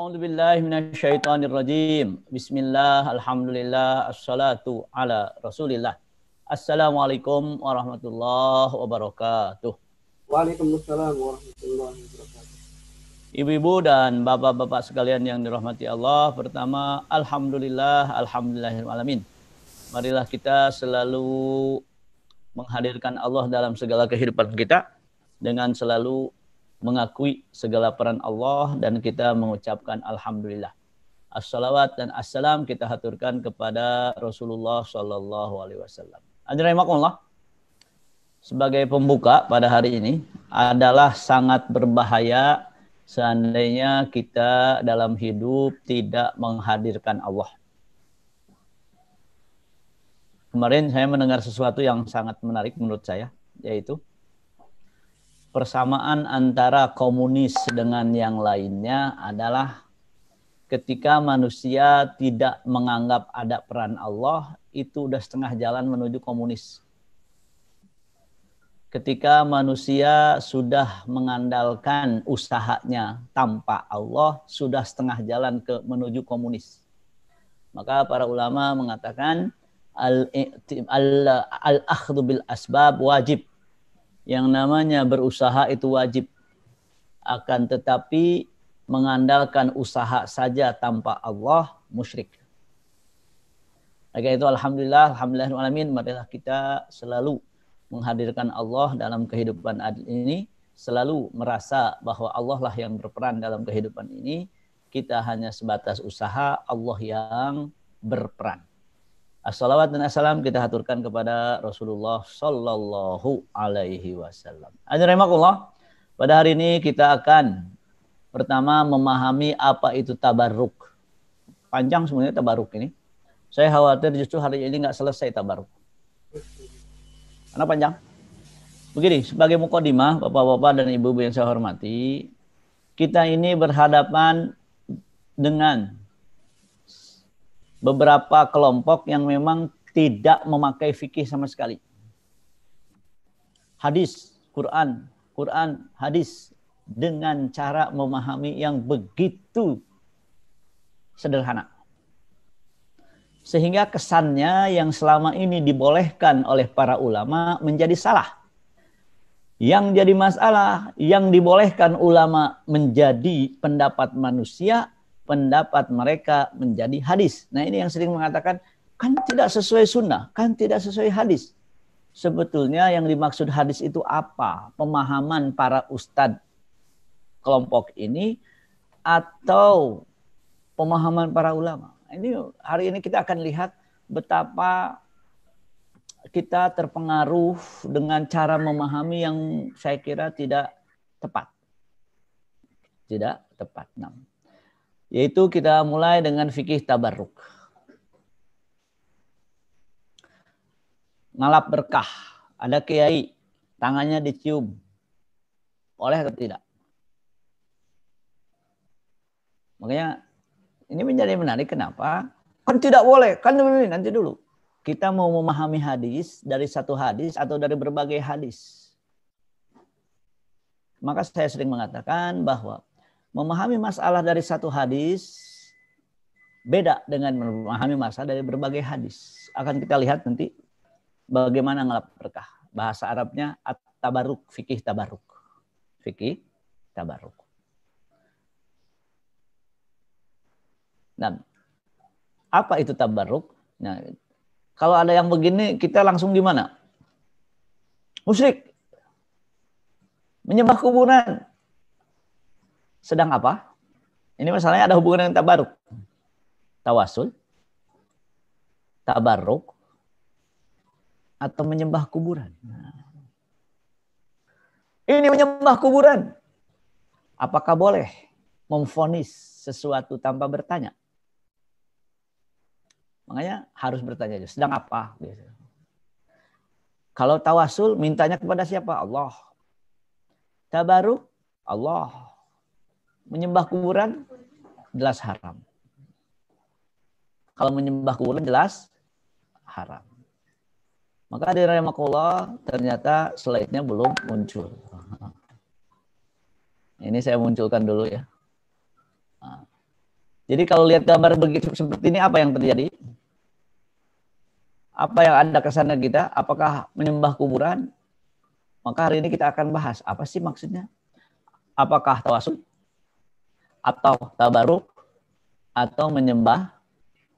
A'udzubillahi minasyaitonirrajim. Bismillah, alhamdulillah, assalatu ala rasulillah. Assalamualaikum warahmatullahi wabarakatuh. Waalaikumsalam warahmatullahi wabarakatuh. Ibu-ibu dan bapak-bapak sekalian yang dirahmati Allah, pertama, alhamdulillahil alamin. Marilah kita selalu menghadirkan Allah dalam segala kehidupan kita dengan selalu mengakui segala peran Allah dan kita mengucapkan alhamdulillah. As-salawat dan assalam kita haturkan kepada Rasulullah sallallahu alaihi wasallam. Ajraimakumullah. Sebagai pembuka pada hari ini adalah sangat berbahaya seandainya kita dalam hidup tidak menghadirkan Allah. Kemarin saya mendengar sesuatu yang sangat menarik menurut saya, yaitu persamaan antara komunis dengan yang lainnya adalah ketika manusia tidak menganggap ada peran Allah, itu udah setengah jalan menuju komunis. Ketika manusia sudah mengandalkan usahanya tanpa Allah, sudah setengah jalan menuju komunis. Maka para ulama mengatakan al-akhdhu bil asbab wajib. Yang namanya berusaha itu wajib. Akan tetapi mengandalkan usaha saja tanpa Allah musyrik. Maka itu alhamdulillahirrahmanirrahim. Marilah kita selalu menghadirkan Allah dalam kehidupan ini. Selalu merasa bahwa Allah lah yang berperan dalam kehidupan ini. Kita hanya sebatas usaha, Allah yang berperan. As-salawat dan assalam kita haturkan kepada Rasulullah sallallahu alaihi wasallam. Ajraimakumullah. Pada hari ini kita akan pertama memahami apa itu tabarruk. Panjang sebenarnya tabarruk ini. Saya khawatir justru hari ini nggak selesai tabarruk. Karena panjang. Begini, sebagai mukadimah, bapak-bapak dan ibu-ibu yang saya hormati, kita ini berhadapan dengan beberapa kelompok yang memang tidak memakai fikih sama sekali. Hadis, Quran, hadis dengan cara memahami yang begitu sederhana. Sehingga kesannya yang selama ini dibolehkan oleh para ulama menjadi salah. Yang jadi masalah, yang dibolehkan ulama menjadi pendapat manusia, pendapat mereka menjadi hadis. Nah ini yang sering mengatakan, kan tidak sesuai sunnah, kan tidak sesuai hadis. Sebetulnya yang dimaksud hadis itu apa? Pemahaman para ustadz kelompok ini atau pemahaman para ulama? Ini hari ini kita akan lihat betapa kita terpengaruh dengan cara memahami yang saya kira tidak tepat. Tidak tepat. Nah, yaitu kita mulai dengan fikih tabarruk. Ngalap berkah. Ada kiai, tangannya dicium. Boleh atau tidak? Makanya ini menjadi menarik. Kenapa? Kan tidak boleh. Kan nanti dulu. Kita mau memahami hadis dari satu hadis atau dari berbagai hadis. Maka saya sering mengatakan bahwa memahami masalah dari satu hadis beda dengan memahami masalah dari berbagai hadis. Akan kita lihat nanti bagaimana ngelap berkah. Bahasa Arabnya at-tabarruk, fikih tabarruk. Fikih tabarruk. Dan apa itu tabarruk? Nah, kalau ada yang begini kita langsung gimana? Musyrik. Menyembah kuburan. Sedang apa? Ini masalahnya ada hubungan dengan tabarruk. Tawasul, tabarruk, atau menyembah kuburan. Ini menyembah kuburan. Apakah boleh memvonis sesuatu tanpa bertanya? Makanya harus bertanya. Sedang apa? Kalau tawasul, mintanya kepada siapa? Allah. Tabarruk, Allah. Menyembah kuburan jelas haram. Kalau menyembah kuburan jelas haram. Maka di rahimakumullah ternyata slide-nya belum muncul. Ini saya munculkan dulu ya. Jadi kalau lihat gambar begitu seperti ini, apa yang terjadi? Apa yang ada kesana kita? Apakah menyembah kuburan? Maka hari ini kita akan bahas apa sih maksudnya? Apakah tawasul atau tabaruk atau menyembah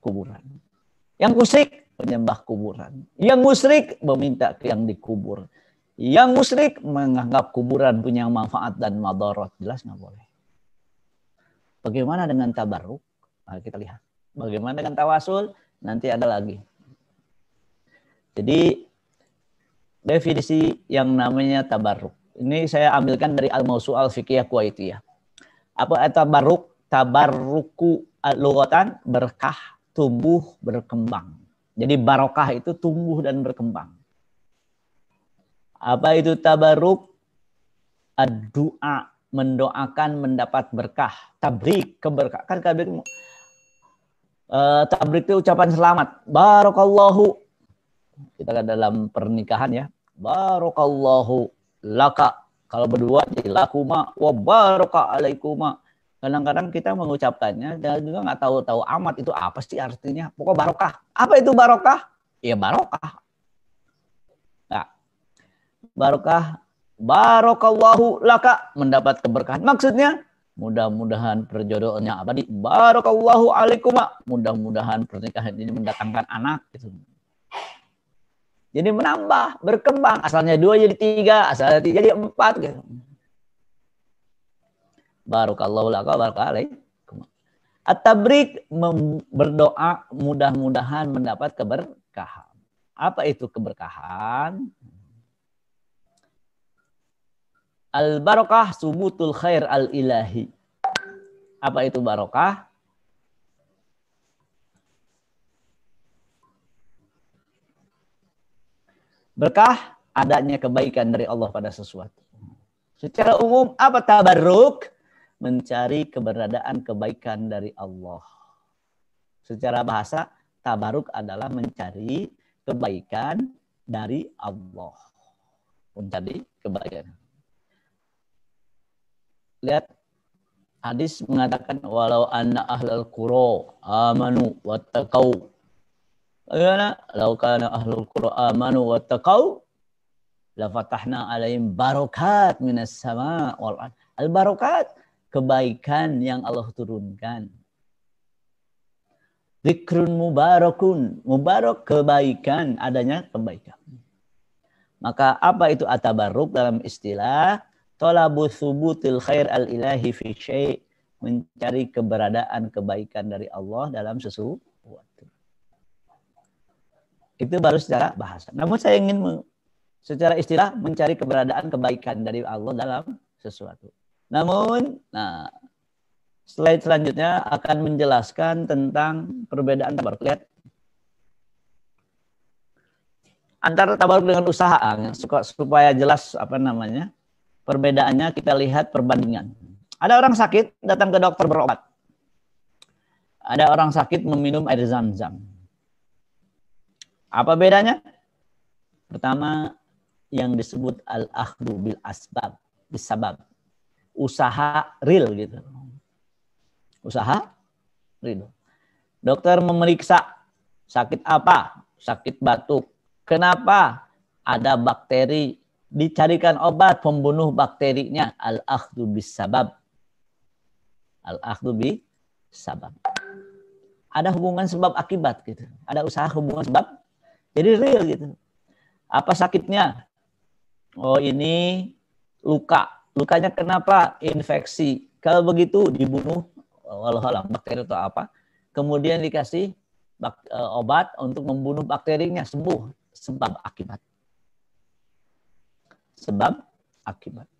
kuburan? Yang musyrik menyembah kuburan. Yang musyrik meminta ke yang dikubur. Yang musyrik menganggap kuburan punya manfaat dan madarat. Jelas nggak boleh. Bagaimana dengan tabaruk? Nah, kita lihat. Bagaimana dengan tawasul? Nanti ada lagi. Jadi definisi yang namanya tabaruk. Ini saya ambilkan dari Al-Mawsu'ah Al-Fiqhiyah Kuwaitiyah. Apa tabaruk? Tabarruku lughatan berkah, tumbuh, berkembang. Jadi barokah itu tumbuh dan berkembang. Apa itu tabaruk? Doa, mendoakan mendapat berkah. Tabrik, keberkahan. Kan tabrik itu ucapan selamat. Barakallahu. Kita kan dalam pernikahan ya. Barakallahu laka. Kalau berdua jadi lakuma wa baraka alaikuma. Kadang-kadang kita mengucapkannya dan juga nggak tahu amat itu apa sih artinya. Pokok barokah. Apa itu barokah? Ya barokah. Nah, barokah. Barakallahu laka. Mendapat keberkahan. Maksudnya mudah-mudahan perjodohannya abadi. Barakallahu alaikuma. Mudah-mudahan pernikahan ini mendatangkan anak. Gitu. Jadi menambah, berkembang. Asalnya 2 jadi 3. Asalnya 3 jadi 4. Gitu. Barakallahu laka barakalaikum. At-tabrik berdoa mudah-mudahan mendapat keberkahan. Apa itu keberkahan? Al-barakah subutul khair al-ilahi. Apa itu barokah? Berkah adanya kebaikan dari Allah pada sesuatu. Secara umum apa tabarruk? Mencari keberadaan kebaikan dari Allah. Secara bahasa, tabaruk adalah mencari kebaikan dari Allah. Mencari kebaikan. Lihat, hadis mengatakan, walau anna ahlal qura amanu wattaqau. Lau kana ahlul qura amanu wattaqau, lafatahna alaihim barokat minas sama wal ard. Al-barokat, kebaikan yang Allah turunkan. Zikrun mubarakun. Mubarak kebaikan. Adanya kebaikan. Maka apa itu atabarruk dalam istilah? Talabu thubutil khair al-ilahi fi syai'. Mencari keberadaan kebaikan dari Allah dalam sesuatu. Itu baru secara bahasa. Namun saya ingin secara istilah mencari keberadaan kebaikan dari Allah dalam sesuatu. Namun, slide selanjutnya akan menjelaskan tentang perbedaan tabaruk. Lihat. Antara tabaruk dengan usaha, supaya jelas perbedaannya kita lihat perbandingan. Ada orang sakit datang ke dokter berobat. Ada orang sakit meminum air zam-zam. Apa bedanya? Pertama, yang disebut al-akhdhu bil asbab, bisabab. Usaha real gitu. Usaha real. Dokter memeriksa sakit apa? Sakit batuk. Kenapa? Ada bakteri. Dicarikan obat pembunuh bakterinya. Al-akhdhu bisabab. Al-akhdhu bisabab. Ada hubungan sebab akibat gitu. Ada usaha hubungan sebab. Jadi real gitu. Apa sakitnya? Oh ini luka. Lukanya kenapa? Infeksi. Kalau begitu dibunuh wallahualam bakteri atau apa. Kemudian dikasih obat untuk membunuh bakterinya. Sembuh. Sebab akibat. Sebab akibat.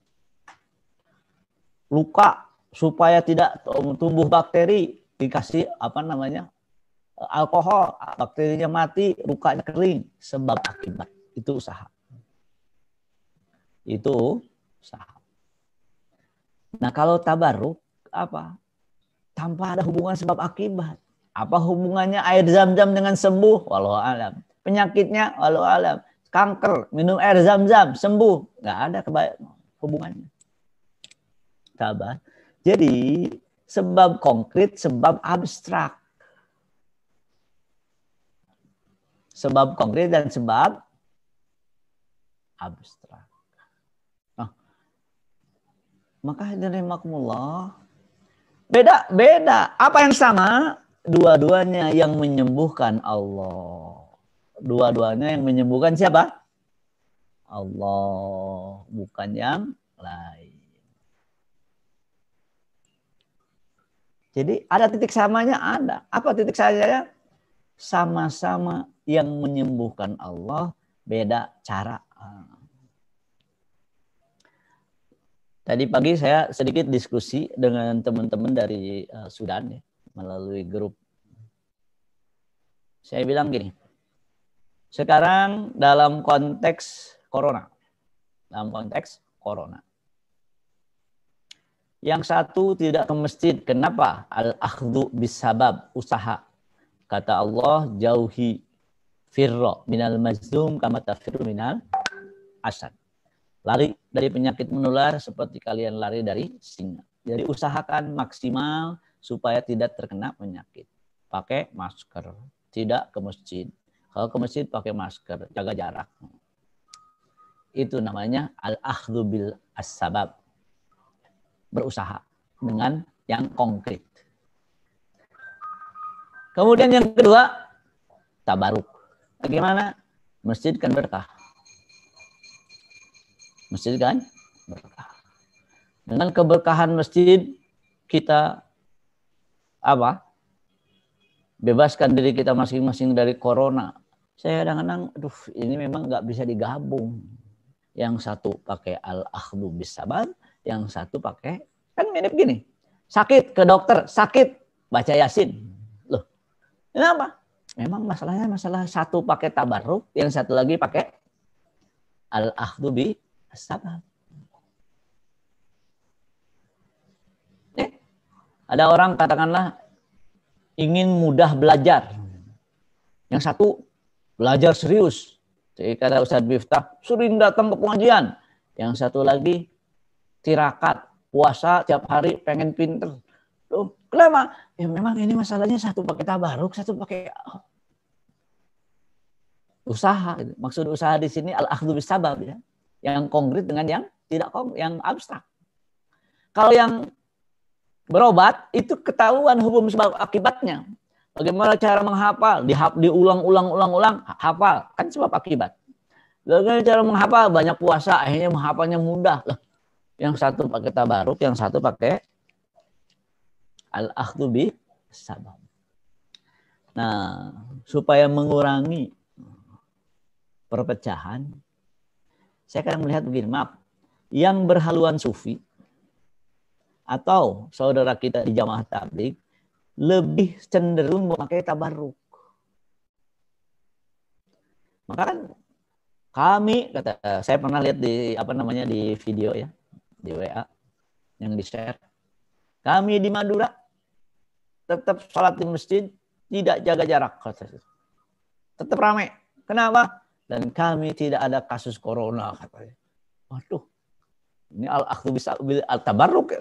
Luka supaya tidak tumbuh bakteri. Dikasih alkohol. Bakterinya mati. Lukanya kering. Sebab akibat. Itu usaha. Itu usaha. Nah kalau tabarruk apa? Tanpa ada hubungan sebab akibat. Apa hubungannya air zam-zam dengan sembuh? Wallahu alam. Penyakitnya wallahu alam. Kanker, minum air zam-zam, sembuh. Nggak ada hubungannya. Tabar. Jadi sebab konkret, sebab abstrak. Sebab konkret dan sebab abstrak. Nah, maka hadirinmakumullah, beda. Apa yang sama? Dua-duanya yang menyembuhkan Allah. Dua-duanya yang menyembuhkan siapa? Allah, bukan yang lain. Jadi ada titik samanya, ada. Apa titik samanya? Sama-sama yang menyembuhkan Allah, beda cara. Tadi pagi saya sedikit diskusi dengan teman-teman dari Sudan ya, melalui grup. Saya bilang gini, sekarang dalam konteks corona, yang satu tidak ke masjid. Kenapa? Al-akhdhu bisabab, usaha. Kata Allah, jauhi firra minal mazlum kama tafirru minal asad. Lari dari penyakit menular seperti kalian lari dari singa. Jadi usahakan maksimal supaya tidak terkena penyakit. Pakai masker, tidak ke masjid. Kalau ke masjid pakai masker, jaga jarak. Itu namanya al-akhdhu bil as-sabab. Berusaha dengan yang konkret. Kemudian yang kedua, tabaruk. Bagaimana? Masjid kan berkah. Masjid kan berkah. Dengan keberkahan masjid, kita apa? Bebaskan diri kita masing-masing dari corona. Saya kadang-kadang, aduh, ini memang nggak bisa digabung. Yang satu pakai al-akhdhu bis-sabab, yang satu pakai, kan mirip gini. Sakit ke dokter, sakit baca Yasin. Loh, kenapa? Memang masalahnya masalah satu pakai tabarruk, yang satu lagi pakai al-akhdhu bis-sabab. Ada orang katakanlah ingin mudah belajar. Yang satu belajar serius. Jadi kata Ustadz Miftah, sering datang ke pengajian. Yang satu lagi tirakat, puasa tiap hari pengen pinter. Loh, kenapa? Ya memang ini masalahnya satu pakai tabaruk, satu pakai usaha. Maksud usaha di sini al-akhdhu bis-sabab ya. Yang konkret dengan yang tidak konkret, yang abstrak. Kalau yang berobat itu ketahuan hukum sebab akibatnya. Bagaimana cara menghafal? Diulang-ulang, hafal. Kan sebab akibat. Bagaimana cara menghafal? Banyak puasa, akhirnya menghafalnya mudah. Loh, yang satu pakai tabaruk, yang satu pakai al-akhdhu bis-sabab. Nah, supaya mengurangi perpecahan, saya akan melihat begini, maaf. Yang berhaluan sufi atau saudara kita di jamaah tabligh lebih cenderung memakai tabarruk. Maka kan kami, kata saya pernah lihat di di video ya, di WA yang di-share. Kami di Madura tetap sholat di masjid, tidak jaga jarak. Tetap ramai. Kenapa? Dan kami tidak ada kasus corona, katanya. Waduh, ini al-akhdhu bil tabarruk.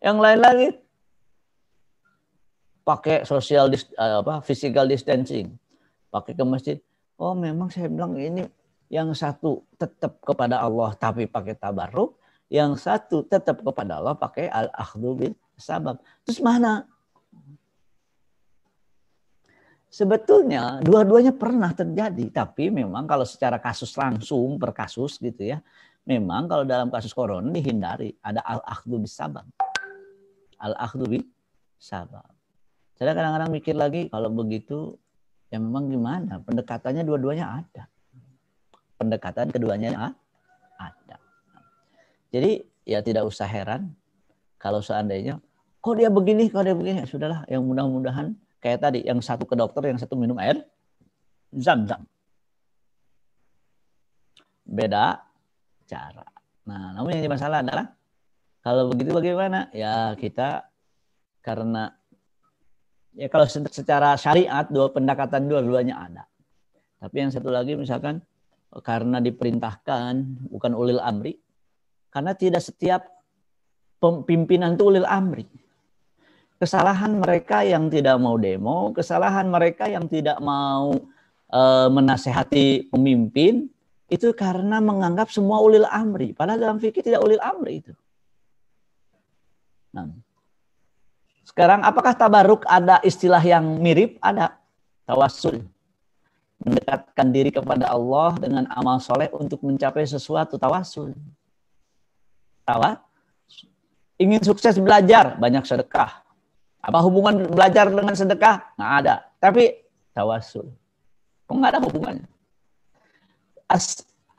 Yang lain lagi pakai physical distancing, pakai ke masjid. Oh, memang saya bilang ini yang satu tetap kepada Allah tapi pakai tabarruk, yang satu tetap kepada Allah pakai al-akhdhu bil sabab. Terus mana? Sebetulnya dua-duanya pernah terjadi, tapi memang kalau secara kasus langsung per kasus gitu ya, memang kalau dalam kasus corona dihindari ada al-akhdhu bis sabab. Al-akhdhu bis sabab. Saya kadang-kadang mikir lagi kalau begitu ya memang gimana? Pendekatannya dua-duanya ada. Pendekatan keduanya ada. Jadi ya tidak usah heran kalau seandainya kok dia begini, ya sudahlah, yang mudah-mudahan kayak tadi, yang satu ke dokter, yang satu minum air Zam-zam. Beda cara. Nah, namun yang jadi masalah adalah kalau begitu bagaimana? Ya kita karena ya kalau secara syariat pendekatan dua-duanya ada. Tapi yang satu lagi misalkan karena diperintahkan bukan ulil amri, karena tidak setiap pimpinan itu ulil amri. Kesalahan mereka yang tidak mau demo, kesalahan mereka yang tidak mau menasehati pemimpin, itu karena menganggap semua ulil amri. Padahal dalam fikih tidak ulil amri itu. Nah, sekarang apakah tabaruk ada istilah yang mirip? Ada. Tawassul. Mendekatkan diri kepada Allah dengan amal soleh untuk mencapai sesuatu. Tawassul. Ingin sukses belajar, banyak sedekah. Apa hubungan belajar dengan sedekah? Nggak ada. Tapi tawassul. Kok nggak ada hubungannya?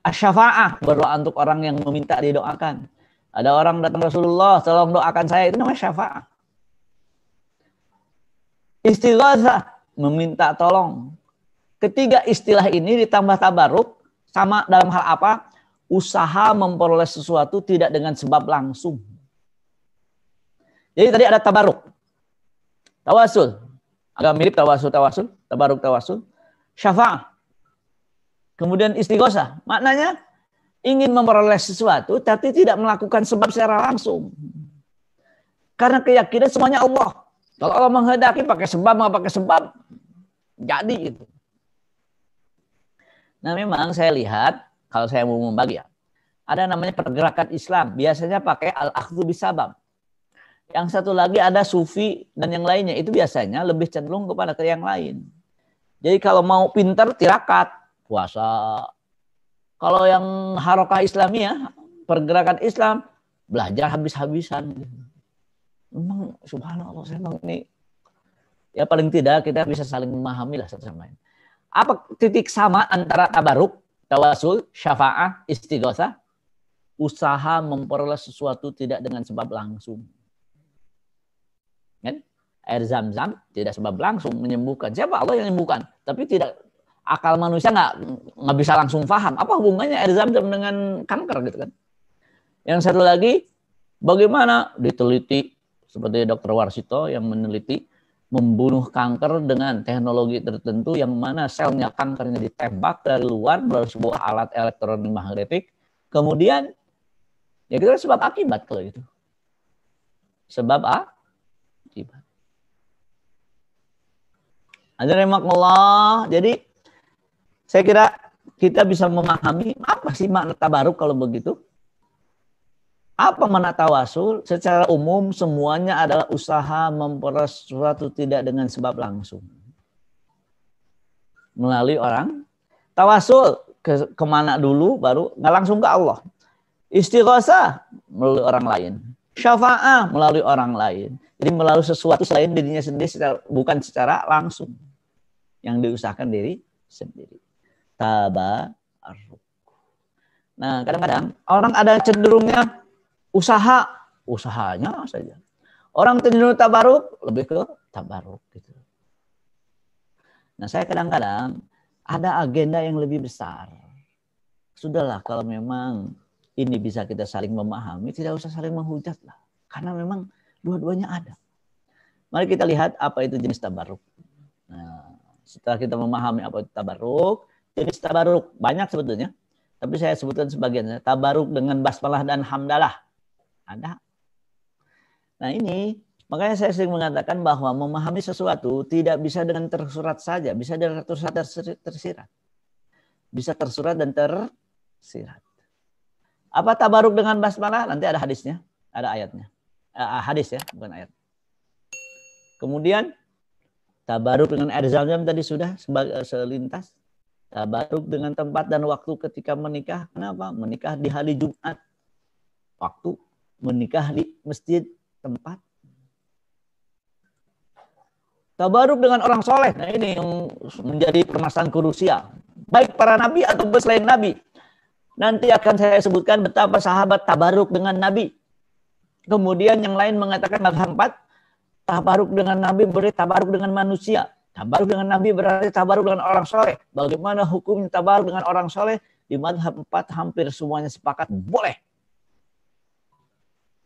Asyafa'ah, berdoa untuk orang yang meminta didoakan. Ada orang datang Rasulullah, tolong doakan saya, itu namanya syafa'ah. Istighatsah, meminta tolong. Ketiga istilah ini ditambah tabaruk, sama dalam hal apa? Usaha memperoleh sesuatu tidak dengan sebab langsung. Jadi tadi ada tabaruk. Tawasul. Agak mirip tawasul, tabaruk, tawasul. Syafa'ah. Kemudian istighosah. Maknanya ingin memperoleh sesuatu tapi tidak melakukan sebab secara langsung. Karena keyakinan semuanya Allah. Kalau Allah menghendaki pakai sebab, nggak pakai sebab, jadi itu. Nah memang saya lihat, kalau saya mau membagi ya, ada namanya pergerakan Islam. Biasanya pakai al-akhdhu bisabab. Yang satu lagi ada sufi dan yang lainnya. Itu biasanya lebih cenderung kepada ke yang lain. Jadi kalau mau pintar, tirakat, puasa. Kalau yang harokah Islamiyah, pergerakan Islam, belajar habis-habisan. Memang subhanallah, saya memang ini, ya paling tidak kita bisa saling memahami lah satu sama lain. Apa titik sama antara tabaruk, tawasul, syafa'ah, istighosah? Usaha memperoleh sesuatu tidak dengan sebab langsung. Kan? Air zam-zam tidak sebab langsung menyembuhkan. Siapa? Allah yang menyembuhkan. Tapi tidak, akal manusia nggak bisa langsung paham. Apa hubungannya air zam-zam dengan kanker gitu kan? Yang satu lagi, bagaimana diteliti seperti Dr. Warsito yang meneliti membunuh kanker dengan teknologi tertentu yang mana selnya kankernya ditembak dari luar melalui sebuah alat elektromagnetik. Kemudian ya kita sebab akibat kalau itu. Sebab akibat. Azza Jadi saya kira kita bisa memahami apa sih makna tabaruk kalau begitu. Apa makna tawasul? Secara umum semuanya adalah usaha memperoleh sesuatu tidak dengan sebab langsung. Melalui orang. Tawasul kemana dulu baru nggak langsung ke Allah. Istighosah melalui orang lain. Syafa'ah melalui orang lain. Jadi melalui sesuatu selain dirinya sendiri bukan secara langsung. Yang diusahakan diri sendiri. Tabaruk. Nah kadang-kadang orang ada cenderungnya usahanya saja. Orang cenderung tabaruk lebih ke tabaruk gitu. Nah, saya kadang-kadang ada agenda yang lebih besar. Sudahlah kalau memang ini bisa kita saling memahami, tidak usah saling menghujat lah. Karena memang dua-duanya ada. Mari kita lihat apa itu jenis tabaruk. Nah, setelah kita memahami apa itu tabaruk, jenis tabaruk banyak sebetulnya. Tapi saya sebutkan sebagiannya. Tabaruk dengan basmalah dan hamdalah. Ada. Nah ini, makanya saya sering mengatakan bahwa memahami sesuatu tidak bisa dengan tersurat saja. Bisa dengan tersurat dan tersirat. Bisa tersurat dan tersirat. Apa tabaruk dengan basmalah? Nanti ada hadisnya. Ada ayatnya. Hadis ya, bukan ayat. Kemudian, tabaruk dengan air zam-zam tadi sudah selintas. Tabaruk dengan tempat dan waktu ketika menikah. Kenapa? Menikah di hari Jumat. Waktu menikah di masjid tempat. Tabaruk dengan orang soleh. Nah ini yang menjadi permasalahan krusial. Baik para nabi atau selain nabi. Nanti akan saya sebutkan betapa sahabat tabaruk dengan nabi. Kemudian yang lain mengatakan mazhab 4. Tabaruk dengan nabi berarti tabaruk dengan manusia. Tabaruk dengan nabi berarti tabaruk dengan orang soleh. Bagaimana hukumnya tabaruk dengan orang soleh? Di mazhab 4 hampir semuanya sepakat boleh.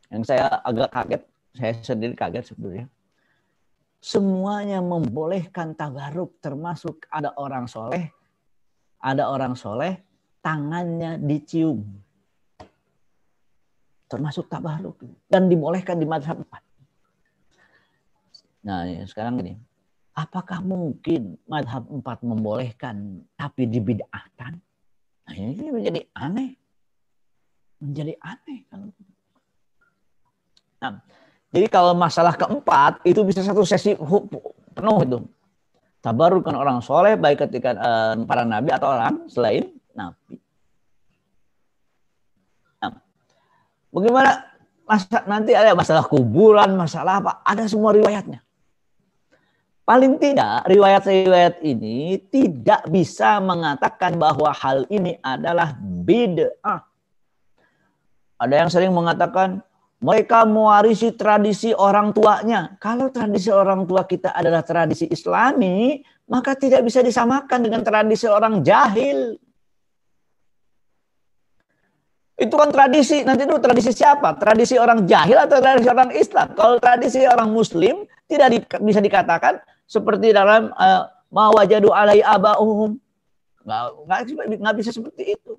Yang saya agak kaget, saya sendiri kaget sebetulnya. Semuanya membolehkan tabaruk, termasuk ada orang soleh, tangannya dicium. Termasuk tabaruk. Dan dibolehkan di mazhab 4. Nah, sekarang gini. Apakah mungkin mazhab 4 membolehkan tapi dibid'ahkan? Nah, ini menjadi aneh. Menjadi aneh. Nah, jadi kalau masalah keempat itu bisa satu sesi penuh itu. Tabaruk kan orang soleh baik ketika para nabi atau orang selain nabi. Nah, bagaimana nanti ada masalah kuburan, masalah apa? Ada semua riwayatnya. Paling tidak riwayat-riwayat ini tidak bisa mengatakan bahwa hal ini adalah bid'ah. Ada yang sering mengatakan mereka mewarisi tradisi orang tuanya. Kalau tradisi orang tua kita adalah tradisi Islami, maka tidak bisa disamakan dengan tradisi orang jahil. Itu kan tradisi, nanti itu tradisi siapa? Tradisi orang jahil atau tradisi orang Islam? Kalau tradisi orang Muslim tidak bisa dikatakan seperti dalam ma wajadu alai aba'uhum. Nggak bisa seperti itu.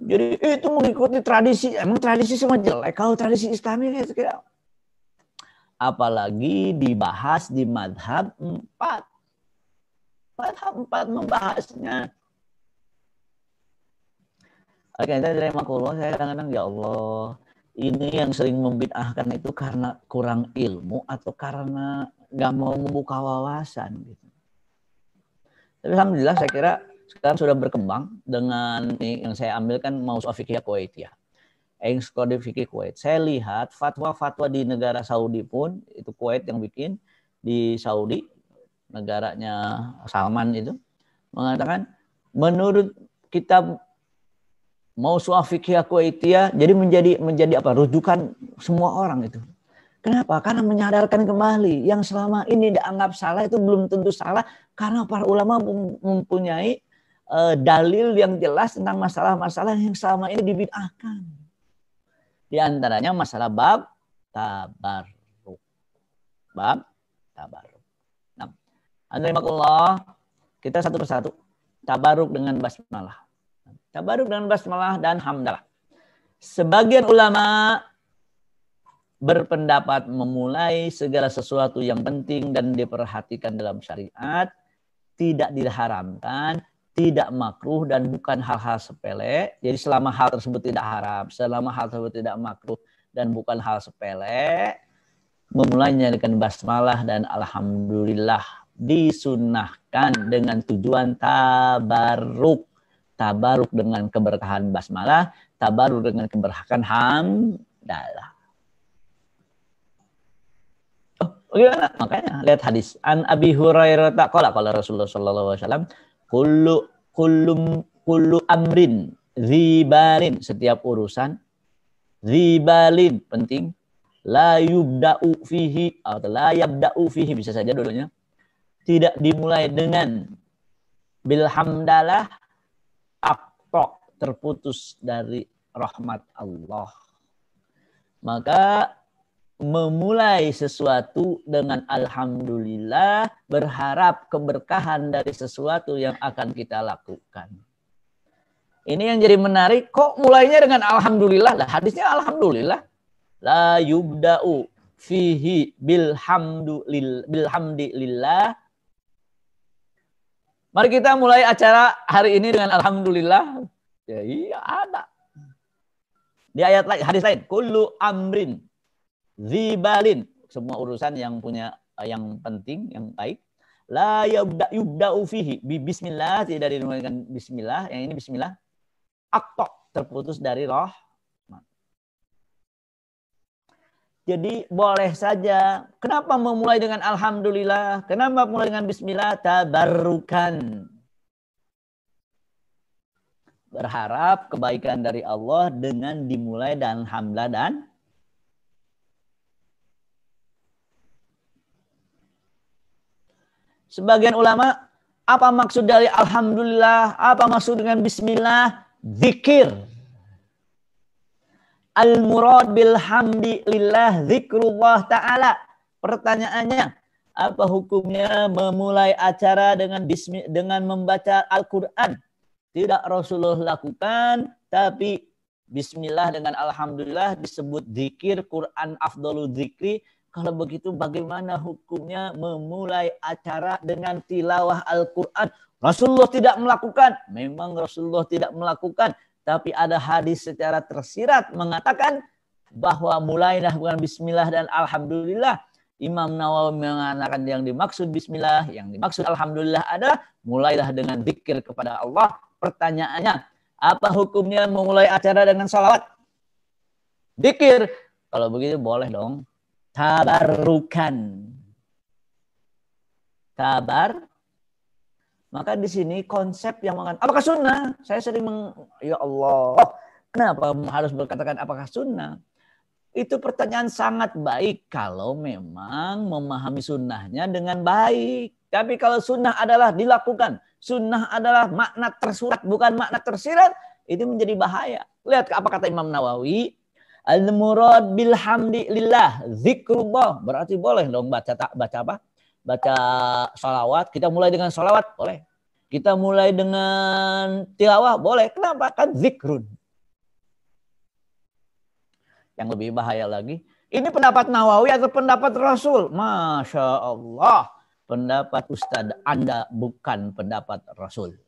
Jadi itu mengikuti tradisi, emang tradisi semua jelek. Kalau tradisi Islami kira apalagi dibahas di madhab 4. Madhab 4 membahasnya. Oke, saya kadang-kadang ya Allah, ini yang sering membid'ahkan itu karena kurang ilmu atau karena nggak mau membuka wawasan gitu. Tapi alhamdulillah saya kira sekarang sudah berkembang dengan yang saya ambil kan Mausu'ah Fiqhiyah Kuwaitiyah. Encyclopedia Fikih Kuwait. Saya lihat fatwa-fatwa di negara Saudi pun, itu Kuwait yang bikin, di Saudi, negaranya Salman itu, mengatakan menurut kitab Mausu'ah Fiqhiyah Kuwaitiyah, jadi menjadi apa? Rujukan semua orang itu. Kenapa? Karena menyadarkan kembali yang selama ini dianggap salah itu belum tentu salah karena para ulama mempunyai dalil yang jelas tentang masalah-masalah yang selama ini dibid'ahkan. Di antaranya masalah bab tabarruk. Bab tabarruk. Nah, alhamdulillah kita satu persatu tabarruk dengan basmalah. Tabarruk dengan basmalah dan hamdalah. Sebagian ulama berpendapat memulai segala sesuatu yang penting dan diperhatikan dalam syariat tidak diharamkan, tidak makruh dan bukan hal-hal sepele. Jadi selama hal tersebut tidak haram, selama hal tersebut tidak makruh dan bukan hal sepele, memulainya dengan basmalah dan alhamdulillah disunnahkan dengan tujuan tabarruk. Tabarruk dengan keberkahan basmalah, tabarruk dengan keberkahan hamdalah. Bagaimana? Makanya lihat hadis. An Abi Hurairah qala Rasulullah sallallahu alaihi wasallam, kullu amrin zibalin, setiap urusan zibalin penting, la yubda'u fihi atau la yabda'u fihi, bisa saja dulunya tidak dimulai dengan bilhamdalah, aqta, terputus dari rahmat Allah. Maka memulai sesuatu dengan alhamdulillah, berharap keberkahan dari sesuatu yang akan kita lakukan. Ini yang jadi menarik, kok mulainya dengan alhamdulillah? Lah hadisnya alhamdulillah. La yubda'u fihi bilhamdillah. Mari kita mulai acara hari ini dengan alhamdulillah. Ya iya ada. Di ayat lain, hadis lain, kullu amrin zibalin, semua urusan yang punya yang penting, yang baik, la yubda'u fihi bi bismillah, tidak dimulaikan bismillah, yang ini bismillah, aqta, terputus dari rahmat. Jadi boleh saja. Kenapa memulai dengan alhamdulillah? Kenapa mulai dengan bismillah? Tabarrukan. Berharap kebaikan dari Allah dengan dimulai dan hamdalah dan sebagian ulama, apa maksud dari alhamdulillah? Apa maksud dengan bismillah? Zikir. Al-murad bilhamdi lillah zikrullah ta'ala. Pertanyaannya, apa hukumnya memulai acara dengan membaca Al-Quran? Tidak Rasulullah lakukan, tapi Bismillah dengan alhamdulillah disebut zikir, Quran afdhalul zikri. Kalau begitu bagaimana hukumnya memulai acara dengan tilawah Al-Quran? Rasulullah tidak melakukan. Memang Rasulullah tidak melakukan. Tapi ada hadis secara tersirat mengatakan bahwa mulailah dengan bismillah dan alhamdulillah. Imam Nawawi mengatakan yang dimaksud bismillah, yang dimaksud alhamdulillah adalah mulailah dengan zikir kepada Allah. Pertanyaannya, apa hukumnya memulai acara dengan salawat? Zikir. Kalau begitu boleh dong. Tabarukan. Tabar. Maka di sini konsep yang mengatakan apakah sunnah? Saya sering ya Allah, kenapa harus berkatakan apakah sunnah? Itu pertanyaan sangat baik kalau memang memahami sunnahnya dengan baik. Tapi kalau sunnah adalah dilakukan, sunnah adalah makna tersurat bukan makna tersirat, itu menjadi bahaya. Lihat apa kata Imam Nawawi. Al-murad bilhamdi lillah, zikrullah. Berarti boleh dong baca apa? Baca salawat. Kita mulai dengan salawat, boleh. Kita mulai dengan tilawah, boleh. Kenapa? Kan zikrun. Yang lebih bahaya lagi, ini pendapat Nawawi atau pendapat Rasul? Masya Allah. Pendapat Ustadz Anda bukan pendapat Rasul.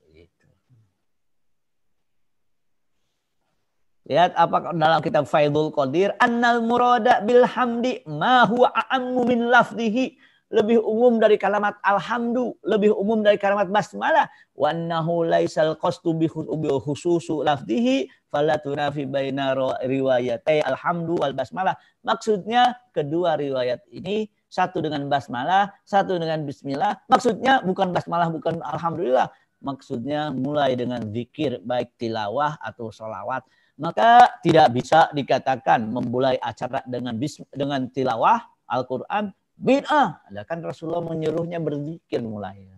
Lihat apa dalam kitab Faidul Qadir. Annal murada bilhamdi ma huwa a'ammu min lafdihi. Lebih umum dari kalimat alhamdu. Lebih umum dari kalimat basmalah. Wa annahu laisal qastu bi khususu lafdihi. Falatunafi baina riwayatai alhamdu wal basmalah. Maksudnya kedua riwayat ini. Satu dengan basmalah. Satu dengan bismillah. Maksudnya bukan basmalah, bukan alhamdulillah. Maksudnya mulai dengan zikir. Baik tilawah atau sholawat. Maka tidak bisa dikatakan memulai acara dengan tilawah Al-Quran bid'ah. Kan Rasulullah menyuruhnya berzikir mulai.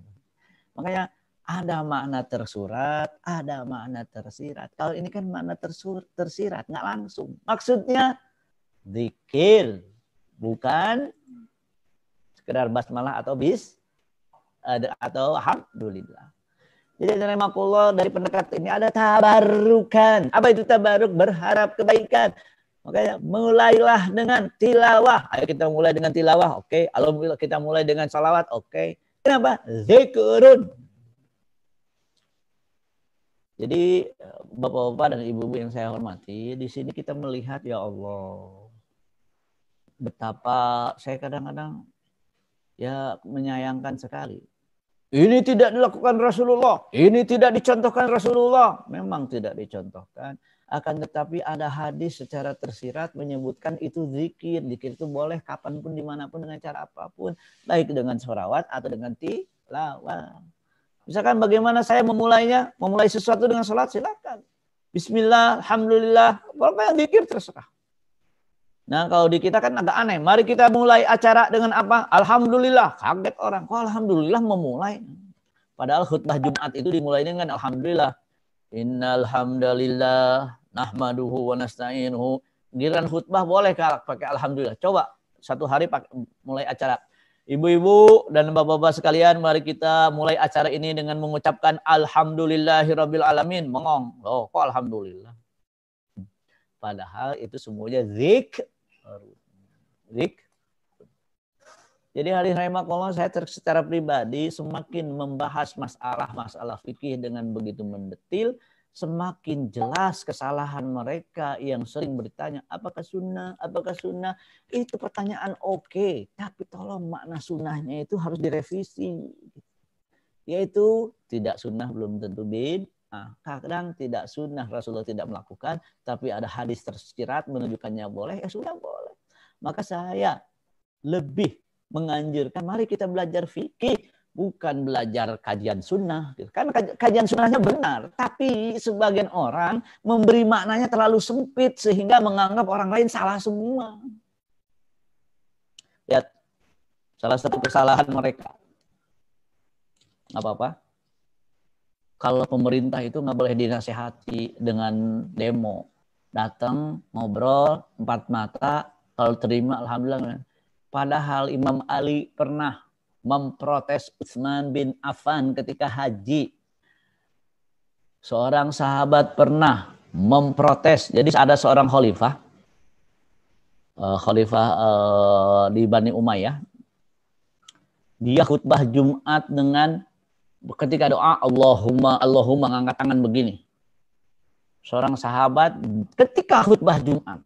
Makanya ada makna tersurat, ada makna tersirat. Kalau ini kan makna tersirat, nggak langsung. Maksudnya zikir, bukan sekedar basmalah atau atau alhamdulillah. Jadi rahimakumullah dari pendekat ini ada tabarukan. Apa itu tabaruk? Berharap kebaikan. Makanya mulailah dengan tilawah. Ayo kita mulai dengan tilawah. Oke. Alhamdulillah kita mulai dengan salawat. Oke. Kenapa? Zikrun. Jadi bapak-bapak dan ibu-ibu yang saya hormati, di sini kita melihat ya Allah. Betapa saya kadang-kadang ya menyayangkan sekali. Ini tidak dilakukan Rasulullah. Ini tidak dicontohkan Rasulullah. Memang tidak dicontohkan. Akan tetapi ada hadis secara tersirat menyebutkan itu zikir. Zikir itu boleh kapanpun, dimanapun, dengan cara apapun. Baik dengan sholawat atau dengan tilawah. Misalkan bagaimana saya memulainya. Memulai sesuatu dengan sholat, silakan. Bismillah, alhamdulillah. Pokoknya zikir terserah. Nah kalau di kita kan agak aneh. Mari kita mulai acara dengan apa? Alhamdulillah. Kaget orang. Kok alhamdulillah memulai? Padahal khutbah Jumat itu dimulai dengan alhamdulillah. Innal hamdalillah nahmaduhu wa nasta'inuhu. Giliran khutbah boleh pakai alhamdulillah. Coba satu hari mulai acara. Ibu-ibu dan bapak-bapak sekalian, mari kita mulai acara ini dengan mengucapkan alhamdulillahirabbil alamin. Mengong. Oh, kok alhamdulillah? Padahal itu semuanya zikr. Jadi hari rahimakumullah saya secara pribadi semakin membahas masalah fikih dengan begitu mendetil, semakin jelas kesalahan mereka yang sering bertanya apakah sunnah, itu pertanyaan oke, tapi tolong makna sunnahnya itu harus direvisi. Yaitu tidak sunnah belum tentu bid'ah. Kadang tidak sunnah, Rasulullah tidak melakukan, tapi ada hadis tersirat menunjukkannya boleh, ya sudah boleh. Maka saya lebih menganjurkan, mari kita belajar fikih, bukan belajar kajian sunnah. Kan kajian sunnahnya benar, tapi sebagian orang memberi maknanya terlalu sempit sehingga menganggap orang lain salah semua. Lihat, salah satu kesalahan mereka. Nggak apa-apa. Kalau pemerintah itu nggak boleh dinasihati dengan demo. Datang, ngobrol, empat mata, kalau terima alhamdulillah. Padahal Imam Ali pernah memprotes Utsman bin Affan ketika haji. Seorang sahabat pernah memprotes. Jadi ada seorang khalifah di Bani Umayyah. Dia khutbah Jumat dengan ketika doa Allahumma ngangkat tangan begini. Seorang sahabat ketika khutbah Jumat,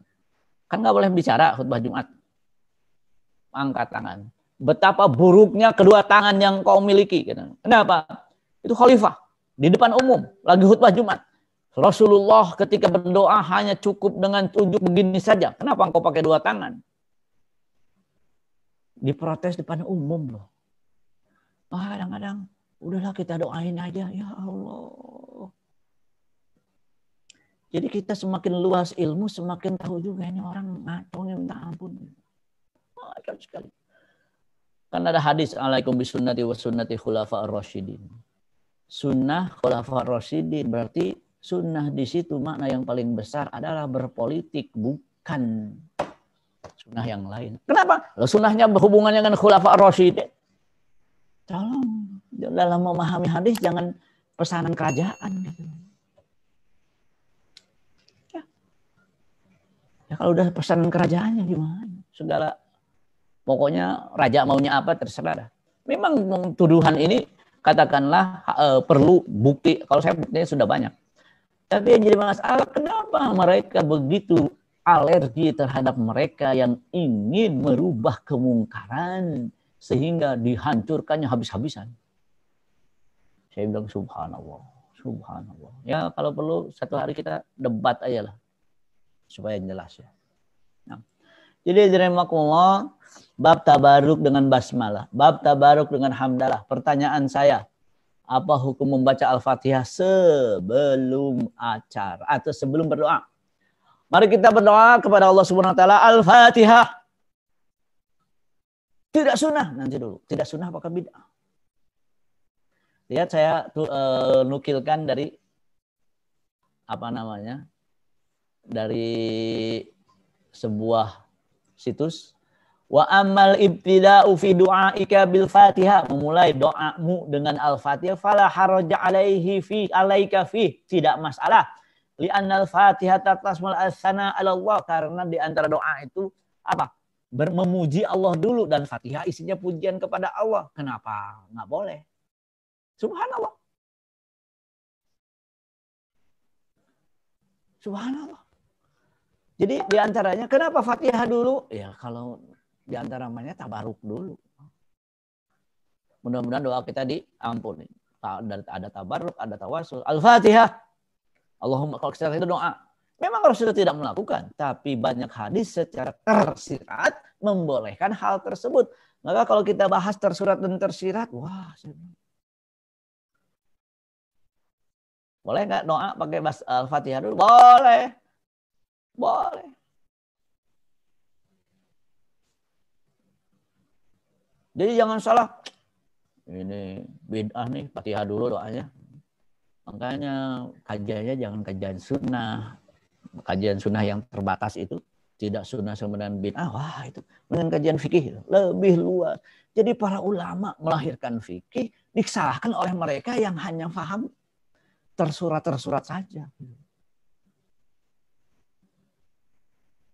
kan nggak boleh bicara khutbah Jumat, angkat tangan. Betapa buruknya kedua tangan yang kau miliki. Kenapa? Itu khalifah di depan umum lagi khutbah Jumat. Rasulullah ketika berdoa hanya cukup dengan tunjuk begini saja. Kenapa engkau pakai dua tangan? Diprotes depan umum loh. Kadang-kadang udahlah kita doain aja, ya Allah. Jadi kita semakin luas ilmu, semakin tahu juga ini orang ngacongnya minta ampun. Macam sekali. Kan ada hadis, alaikum bisunnati wa sunnati khulafa'ir rasyidin. Sunnah khulafa'ir rasyidin berarti sunnah di situ makna yang paling besar adalah berpolitik, bukan sunnah yang lain. Kenapa? Sunnahnya berhubungan dengan khulafa'ir rasyidin. Tolong dalam memahami hadis jangan pesanan kerajaan gitu. Ya kalau udah pesanan kerajaannya gimana? Segala pokoknya raja maunya apa terserah dah. Memang tuduhan ini katakanlah perlu bukti. Kalau saya buktinya sudah banyak. Tapi yang jadi masalah kenapa mereka begitu alergi terhadap mereka yang ingin merubah kemungkaran sehingga dihancurkannya habis-habisan. Saya bilang subhanallah, subhanallah. Ya kalau perlu satu hari kita debat aja lah supaya jelas ya. Nah, jadi rahimakumullah, bab tabaruk dengan basmalah, bab tabaruk dengan hamdalah. Pertanyaan saya, apa hukum membaca Al-Fatihah sebelum acara atau sebelum berdoa? Mari kita berdoa kepada Allah Subhanahu wa taala. Al-Fatihah. Tidak sunnah, nanti dulu. Tidak sunnah apakah bid'ah? Lihat saya nukilkan dari dari sebuah situs. Wa amal ibtida'u fi du'aika bil Fatihah, memulai doamu dengan Al-Fatihah, fala haraja alaika fi, tidak masalah. Li'anna al-Fatihah tasmul as-sana 'ala Allah, karena di antara doa itu apa? Memuji Allah dulu, dan Fatihah isinya pujian kepada Allah. Kenapa nggak boleh? Subhanallah. Subhanallah. Jadi diantaranya kenapa Fatihah dulu? Ya kalau diantaranya tabaruk dulu. Mudah-mudahan doa kita diampuni. Ada tabaruk, ada tawasul. Al-Fatihah. Allahumma, kalau kita itu doa. Memang Rasulullah tidak melakukan, tapi banyak hadis secara tersirat membolehkan hal tersebut. Maka kalau kita bahas tersurat dan tersirat, wah, boleh nggak doa pakai Al-Fatihah dulu? Boleh, boleh. Jadi jangan salah, ini bid'ah nih, Fatihah dulu doanya. Makanya kajiannya jangan kajian sunnah. Kajian sunnah yang terbatas itu, tidak sunnah sebenarnya bid'ah. Wah itu, dengan kajian fikih lebih luas. Jadi para ulama melahirkan fikih disalahkan oleh mereka yang hanya paham tersurat-tersurat saja.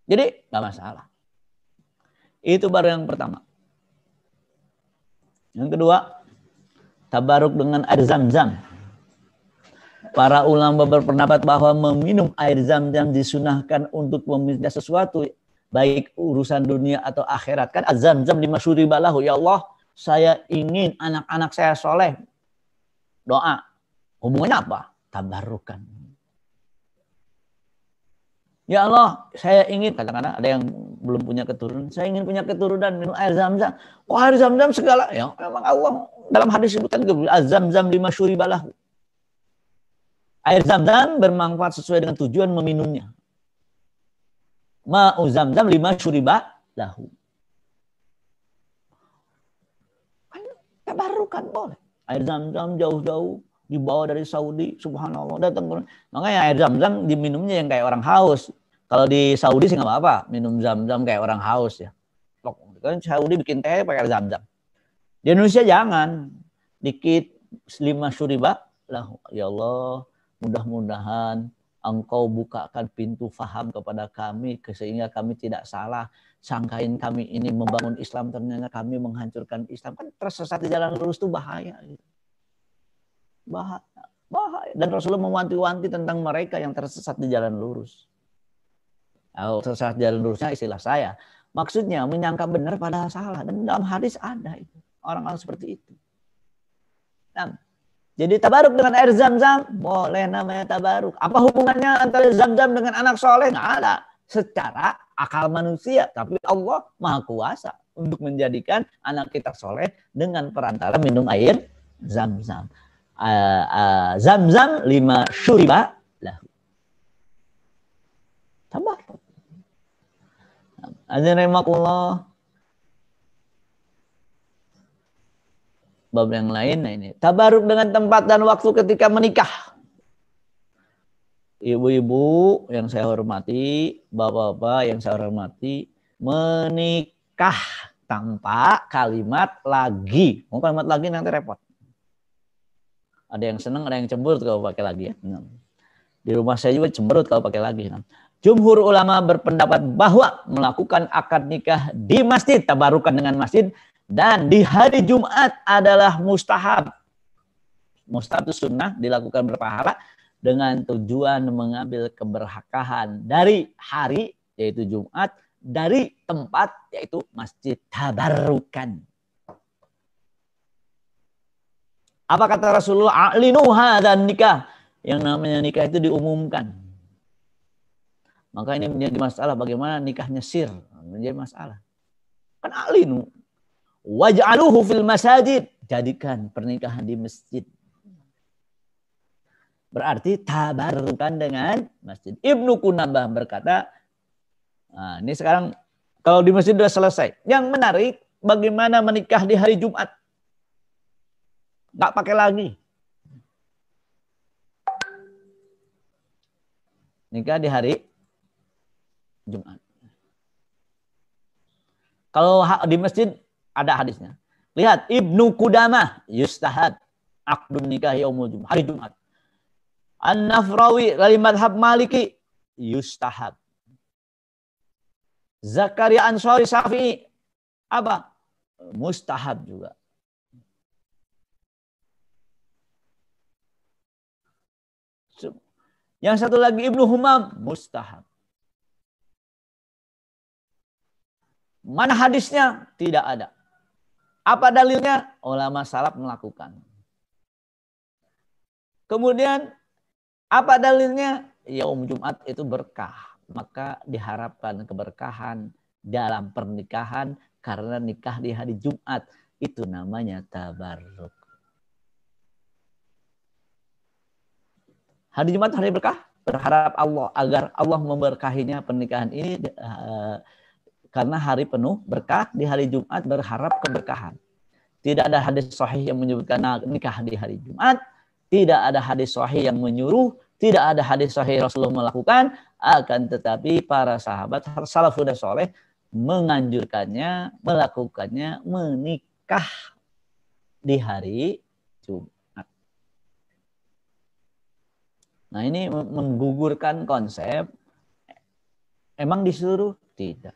Jadi nggak masalah. Itu baru yang pertama. Yang kedua, tabaruk dengan air zam-zam. Para ulama berpendapat bahwa meminum air zam-zam disunahkan untuk meminta sesuatu, baik urusan dunia atau akhirat. Kan az-zam-zam lima syuriba lahu. Ya Allah, saya ingin anak-anak saya soleh. Doa. Hubungannya apa? Tabarukan. Ya Allah, saya ingin, kadang-kadang ada yang belum punya keturunan, saya ingin punya keturunan, minum air zam-zam. Oh, air zam-zam segala. Ya, memang Allah dalam hadis sebutkan az-zam-zam lima syuriba lahu. Air zam-zam bermanfaat sesuai dengan tujuan meminumnya. Ma'u zam-zam lima syuriba lahu. Tabarukan boleh. Air zam-zam jauh-jauh dibawa dari Saudi, subhanallah, datang. Makanya air zam-zam diminumnya yang kayak orang haus. Kalau di Saudi sih nggak apa-apa, minum zam-zam kayak orang haus ya. Kan Saudi bikin teh pakai air zam-zam. Di Indonesia jangan. Dikit lima syuriba lahu. Ya Allah, mudah-mudahan Engkau bukakan pintu faham kepada kami sehingga kami tidak salah. Sangkain kami ini membangun Islam, ternyata kami menghancurkan Islam. Kan tersesat di jalan lurus itu bahaya. Bahaya. Dan Rasulullah mewanti-wanti tentang mereka yang tersesat di jalan lurus. Kalau tersesat di jalan lurusnya istilah saya. Maksudnya menyangka benar padahal salah. Dan dalam hadis ada itu. Orang-orang seperti itu. Nah, jadi tabaruk dengan air zam-zam, boleh namanya tabaruk. Apa hubungannya antara zam-zam dengan anak soleh? Nggak ada. Secara akal manusia. Tapi Allah Maha Kuasa untuk menjadikan anak kita soleh dengan perantara minum air zam-zam. Zam-zam 5 syuriba lahu. Tabaruk. Azza bab yang lain, nah ini tabaruk dengan tempat dan waktu ketika menikah. Ibu-ibu yang saya hormati, bapak-bapak yang saya hormati, menikah tanpa kalimat lagi. Mau kalimat lagi nanti repot. Ada yang senang, ada yang cemberut kalau pakai lagi ya. Di rumah saya juga cemberut kalau pakai lagi. Jumhur ulama berpendapat bahwa melakukan akad nikah di masjid, tabarukan dengan masjid, dan di hari Jumat adalah mustahab. Mustahab itu sunnah, dilakukan berpahala dengan tujuan mengambil keberkahan dari hari, yaitu Jumat, dari tempat, yaitu masjid tabarukan. Apa kata Rasulullah? A'linu hadzal nikah. Yang namanya nikah itu diumumkan. Maka ini menjadi masalah bagaimana nikahnya sir. Menjadi masalah. Kan a'linu. Waj'aluhu fil masajid. Jadikan pernikahan di masjid. Berarti tabarukan dengan masjid. Ibnu Qunabah berkata, nah ini sekarang kalau di masjid sudah selesai. Yang menarik bagaimana menikah di hari Jumat. Nggak pakai lagi. Nikah di hari Jumat. Kalau di masjid ada hadisnya. Lihat Ibnu Qudamah yustahad aqdun nikah yaumul Jumat, hari Jumat. An-Nafrawi dari madhab Maliki yustahad. Zakaria Ansari Syafi'i apa? Mustahab juga. Yang satu lagi Ibnu Humam mustahab. Mana hadisnya? Tidak ada. Apa dalilnya? Ulama salaf melakukan. Kemudian apa dalilnya? Yaum Jumat itu berkah. Maka diharapkan keberkahan dalam pernikahan karena nikah di hari Jumat. Itu namanya tabarruk. Hari Jumat hari berkah. Berharap Allah agar Allah memberkahinya pernikahan ini. Karena hari penuh berkah, di hari Jumat berharap keberkahan. Tidak ada hadis sahih yang menyebutkan nikah di hari Jumat. Tidak ada hadis sahih yang menyuruh. Tidak ada hadis sahih Rasulullah melakukan. Akan tetapi para sahabat salafus soleh menganjurkannya, melakukannya, menikah di hari Jumat. Nah ini menggugurkan konsep. Emang disuruh? Tidak.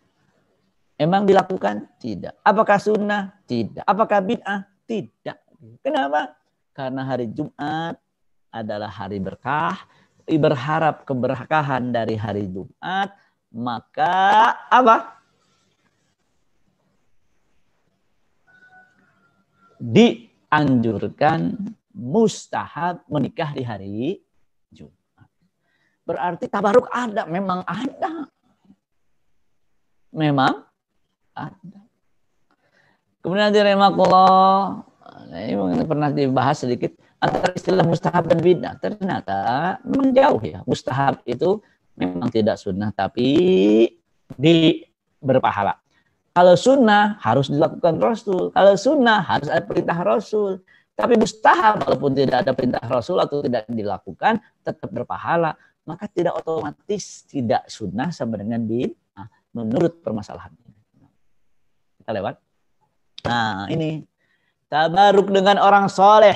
Emang dilakukan? Tidak. Apakah sunnah? Tidak. Apakah bid'ah? Tidak. Kenapa? Karena hari Jumat adalah hari berkah. Berharap keberkahan dari hari Jumat. Maka apa? Dianjurkan mustahab menikah di hari Jumat. Berarti tabaruk ada. Memang ada. Memang ada. Kemudian rahimakumullah, ini pernah dibahas sedikit antara istilah mustahab dan bid'ah. Ternyata memang jauh ya. Mustahab itu memang tidak sunnah tapi berpahala. Kalau sunnah harus dilakukan Rasul. Kalau sunnah harus ada perintah Rasul. Tapi mustahab walaupun tidak ada perintah Rasul atau tidak dilakukan tetap berpahala. Maka tidak otomatis tidak sunnah sama dengan bid'ah menurut permasalahan ini. Kita lewat. Nah ini tabaruk dengan orang soleh,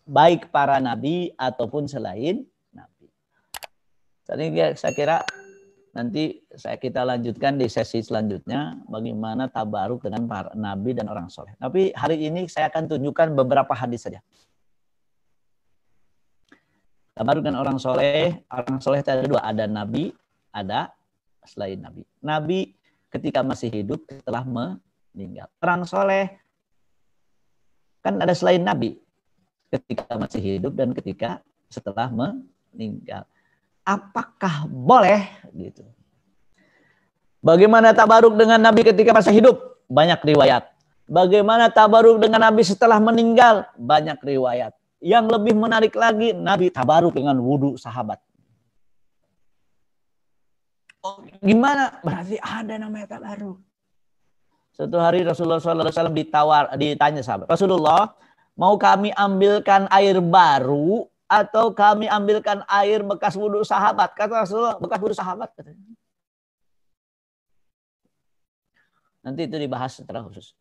baik para nabi ataupun selain nabi. Tadi saya kira nanti kita lanjutkan di sesi selanjutnya bagaimana tabaruk dengan para nabi dan orang soleh. Tapi hari ini saya akan tunjukkan beberapa hadis saja. Tabaruk dengan orang soleh itu ada dua, ada nabi, ada selain nabi. Nabi ketika masih hidup, setelah meninggal. Orang soleh kan ada selain nabi, ketika masih hidup dan ketika setelah meninggal. Apakah boleh gitu? Bagaimana tabaruk dengan nabi ketika masih hidup? Banyak riwayat. Bagaimana tabaruk dengan nabi setelah meninggal? Banyak riwayat. Yang lebih menarik lagi, nabi tabaruk dengan wudu sahabat. Oh, gimana? Berarti ada namanya tabaruk. Suatu hari Rasulullah SAW ditanya sahabat, Rasulullah, mau kami ambilkan air baru atau kami ambilkan air bekas wudhu sahabat? Kata Rasulullah, bekas wudhu sahabat. Nanti itu dibahas secara khusus.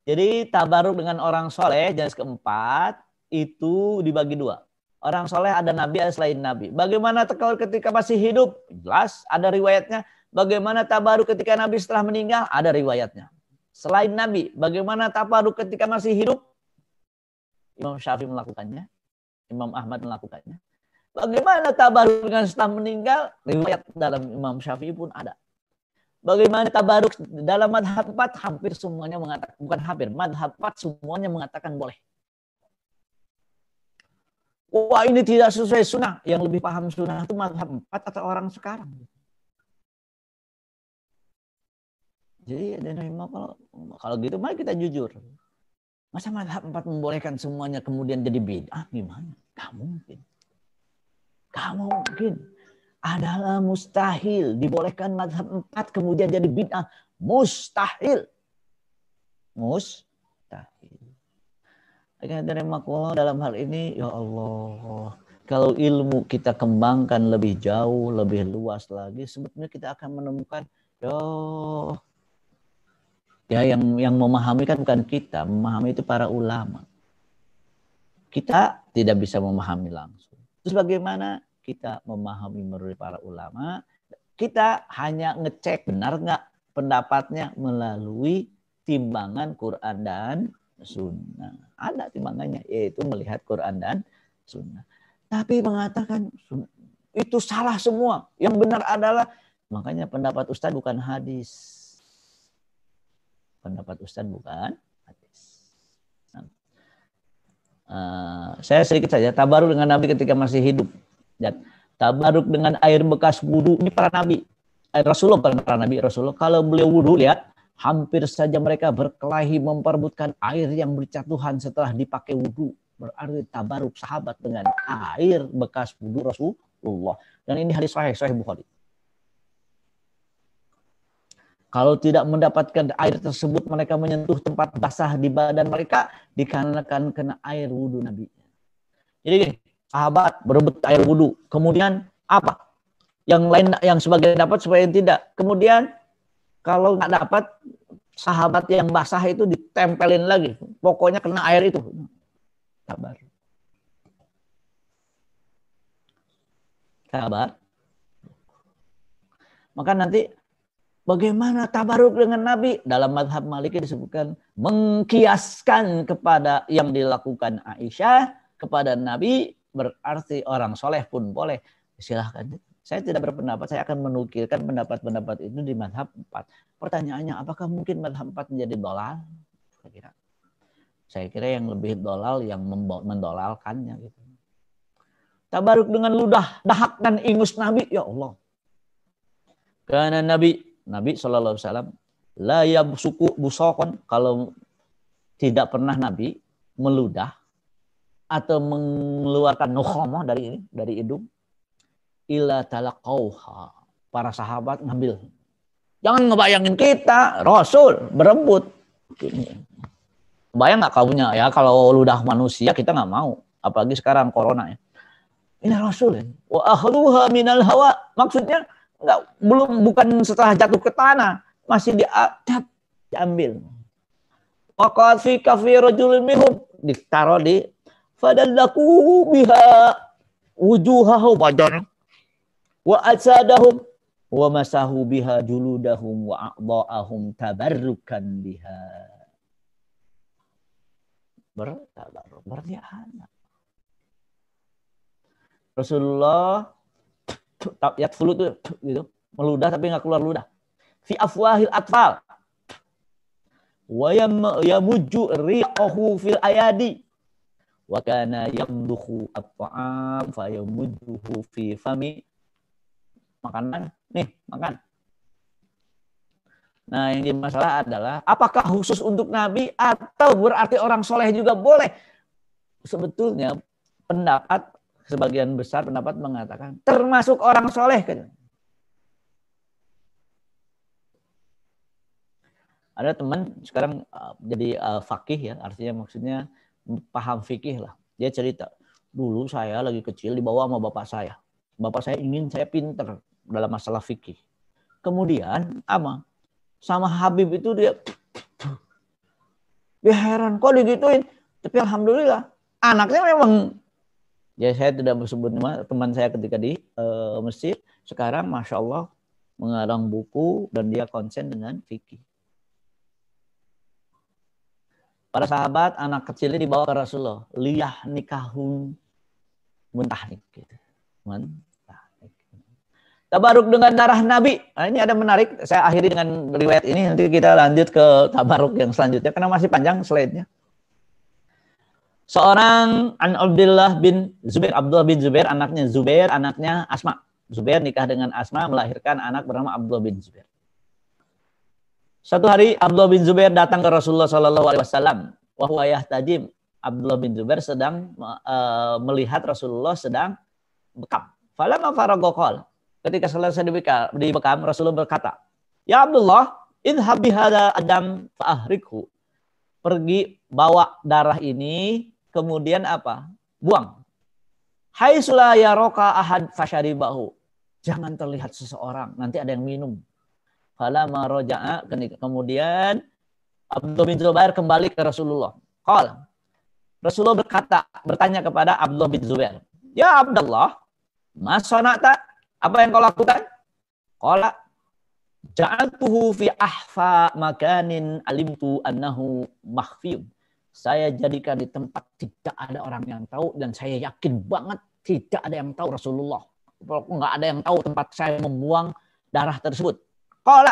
Jadi tabaruk dengan orang soleh, jenis keempat, itu dibagi dua. Orang soleh ada nabi, ada selain nabi. Bagaimana kalau ketika masih hidup? Jelas, ada riwayatnya. Bagaimana tabaruk ketika nabi setelah meninggal? Ada riwayatnya. Selain nabi, bagaimana tabaruk ketika masih hidup? Imam Syafi'i melakukannya. Imam Ahmad melakukannya. Bagaimana tabaruk dengan setelah meninggal? Riwayat dalam Imam Syafi'i pun ada. Bagaimana tabaruk dalam madhab 4? Hampir semuanya mengatakan, bukan hampir, madhab 4 semuanya mengatakan boleh. Wah, ini tidak sesuai sunnah. Yang lebih paham sunnah itu madhab 4 atau orang sekarang. Jadi kalau gitu mari kita jujur. Masa madhab 4 membolehkan semuanya kemudian jadi bid'ah? Gimana? Gak mungkin. Gak mungkin. Adalah mustahil. Dibolehkan madhab 4 kemudian jadi bid'ah. Mustahil. Mustahil. Dalam hal ini, ya Allah. Kalau ilmu kita kembangkan lebih jauh, lebih luas lagi, sebetulnya kita akan menemukan, yang memahami kan bukan kita, memahami itu para ulama. Kita tidak bisa memahami langsung. Terus bagaimana kita memahami menurut para ulama? Kita hanya ngecek benar nggak pendapatnya melalui timbangan Quran dan Sunnah. Ada timbangannya, yaitu melihat Quran dan Sunnah. Tapi mengatakan itu salah semua. Yang benar adalah, makanya pendapat Ustadz bukan hadis. Pendapat Ustadz bukan hadis. Saya sedikit saja, tabaruk dengan Nabi ketika masih hidup. Dan tabaruk dengan air bekas wudhu, ini para Nabi. Rasulullah bukan para Nabi, Rasulullah. Kalau beliau wudhu, lihat, hampir saja mereka berkelahi memperebutkan air yang berjatuhan setelah dipakai wudhu. Berarti tabaruk sahabat dengan air bekas wudhu Rasulullah. Dan ini hadis sahih Bukhari. Kalau tidak mendapatkan air tersebut, mereka menyentuh tempat basah di badan mereka dikarenakan kena air wudhu Nabi. Jadi gini, sahabat berebut air wudhu. Kemudian apa? Yang lain, yang sebagian dapat, sebagian tidak. Kemudian kalau nggak dapat, sahabat yang basah itu ditempelin lagi. Pokoknya kena air itu. Sabar. Sabar. Maka nanti bagaimana tabaruk dengan Nabi? Dalam mazhab Maliki disebutkan mengkiaskan kepada yang dilakukan Aisyah kepada Nabi, berarti orang soleh pun boleh. Silahkan. Saya tidak berpendapat, saya akan menukilkan pendapat-pendapat itu di mazhab 4. Pertanyaannya, apakah mungkin mazhab 4 menjadi dolal? Saya kira yang lebih dolal yang mendolalkannya. Gitu. Tabaruk dengan ludah, dahak dan ingus Nabi, ya Allah. Karena Nabi SAW la yabsuku busokon, kalau tidak pernah Nabi meludah atau mengeluarkan nukhamah dari hidung, illa talaqauha, para sahabat ngambil. Jangan ngebayangin kita Rasul berebut. Bayang nggak kaunya ya, kalau ludah manusia kita nggak mau, apalagi sekarang corona ya. Ini Rasul ya. Wa akhluha minal hawa, maksudnya bukan setelah jatuh ke tanah, masih diambil. Waqad fi kafi rajulin minhum, ditaruh di fadallaku biha wujuhahu badan. wa atsadahum wa masahu biha juludahum wa a'dha'ahum tabarrukan biha. Berliana. Rasulullah yatfulu tuh gitu, meludah tapi nggak keluar ludah. Fi afwahil atfal wa yamujju riqahu fil ayadi wa kana yamdukhu at-ta'am fa yamudduhu fi fami. Makanan nih, makan. Nah, yang jadi masalah adalah apakah khusus untuk Nabi atau berarti orang soleh juga boleh? Sebetulnya pendapat sebagian besar pendapat mengatakan termasuk orang soleh. Ada teman sekarang jadi fakih ya, artinya maksudnya paham fikih lah. Dia cerita, dulu saya lagi kecil dibawa sama bapak saya. Bapak saya ingin saya pinter dalam masalah fikih. Kemudian sama Habib itu dia heran kok digituin. Tapi alhamdulillah anaknya memang, ya saya tidak bersebut nama, teman saya ketika di Mesir sekarang masya Allah mengarang buku dan dia konsen dengan fikih. Para sahabat anak kecilnya dibawa ke Rasulullah, liyah nikahun muntahnik gitu. Tabaruk dengan darah Nabi. Nah, ini ada menarik. Saya akhiri dengan riwayat ini. Nanti kita lanjut ke tabaruk yang selanjutnya. Karena masih panjang slide-nya. Seorang Abdullah bin Zubair, anaknya Zubair, anaknya Asma. Zubair nikah dengan Asma, melahirkan anak bernama Abdullah bin Zubair. Suatu hari Abdullah bin Zubair datang ke Rasulullah SAW. Wa huwa yahtajim. Abdullah bin Zubair sedang melihat Rasulullah sedang bekam. Falamma faragha qala. Ketika selesai dibekam, Rasulullah berkata, "Ya Abdullah, idhhab bihadza adam fa'ahrikhu." Pergi bawa darah ini, kemudian apa? Buang. Haitsu la yaraka ahad fasharibahu. Jangan terlihat seseorang, nanti ada yang minum. Falamma raja'a, kemudian Abdullah bin Zubair kembali ke Rasulullah. Qala. Rasulullah bertanya kepada Abdullah bin Zubair, "Ya Abdullah, ma sana'ta?" Apa yang kau lakukan? Qala ja'altuhu fi ahfa makanin alimtu annahu makhfiyun. Saya jadikan di tempat tidak ada orang yang tahu dan saya yakin banget tidak ada yang tahu Rasulullah. Enggak ada yang tahu tempat saya membuang darah tersebut. Qala.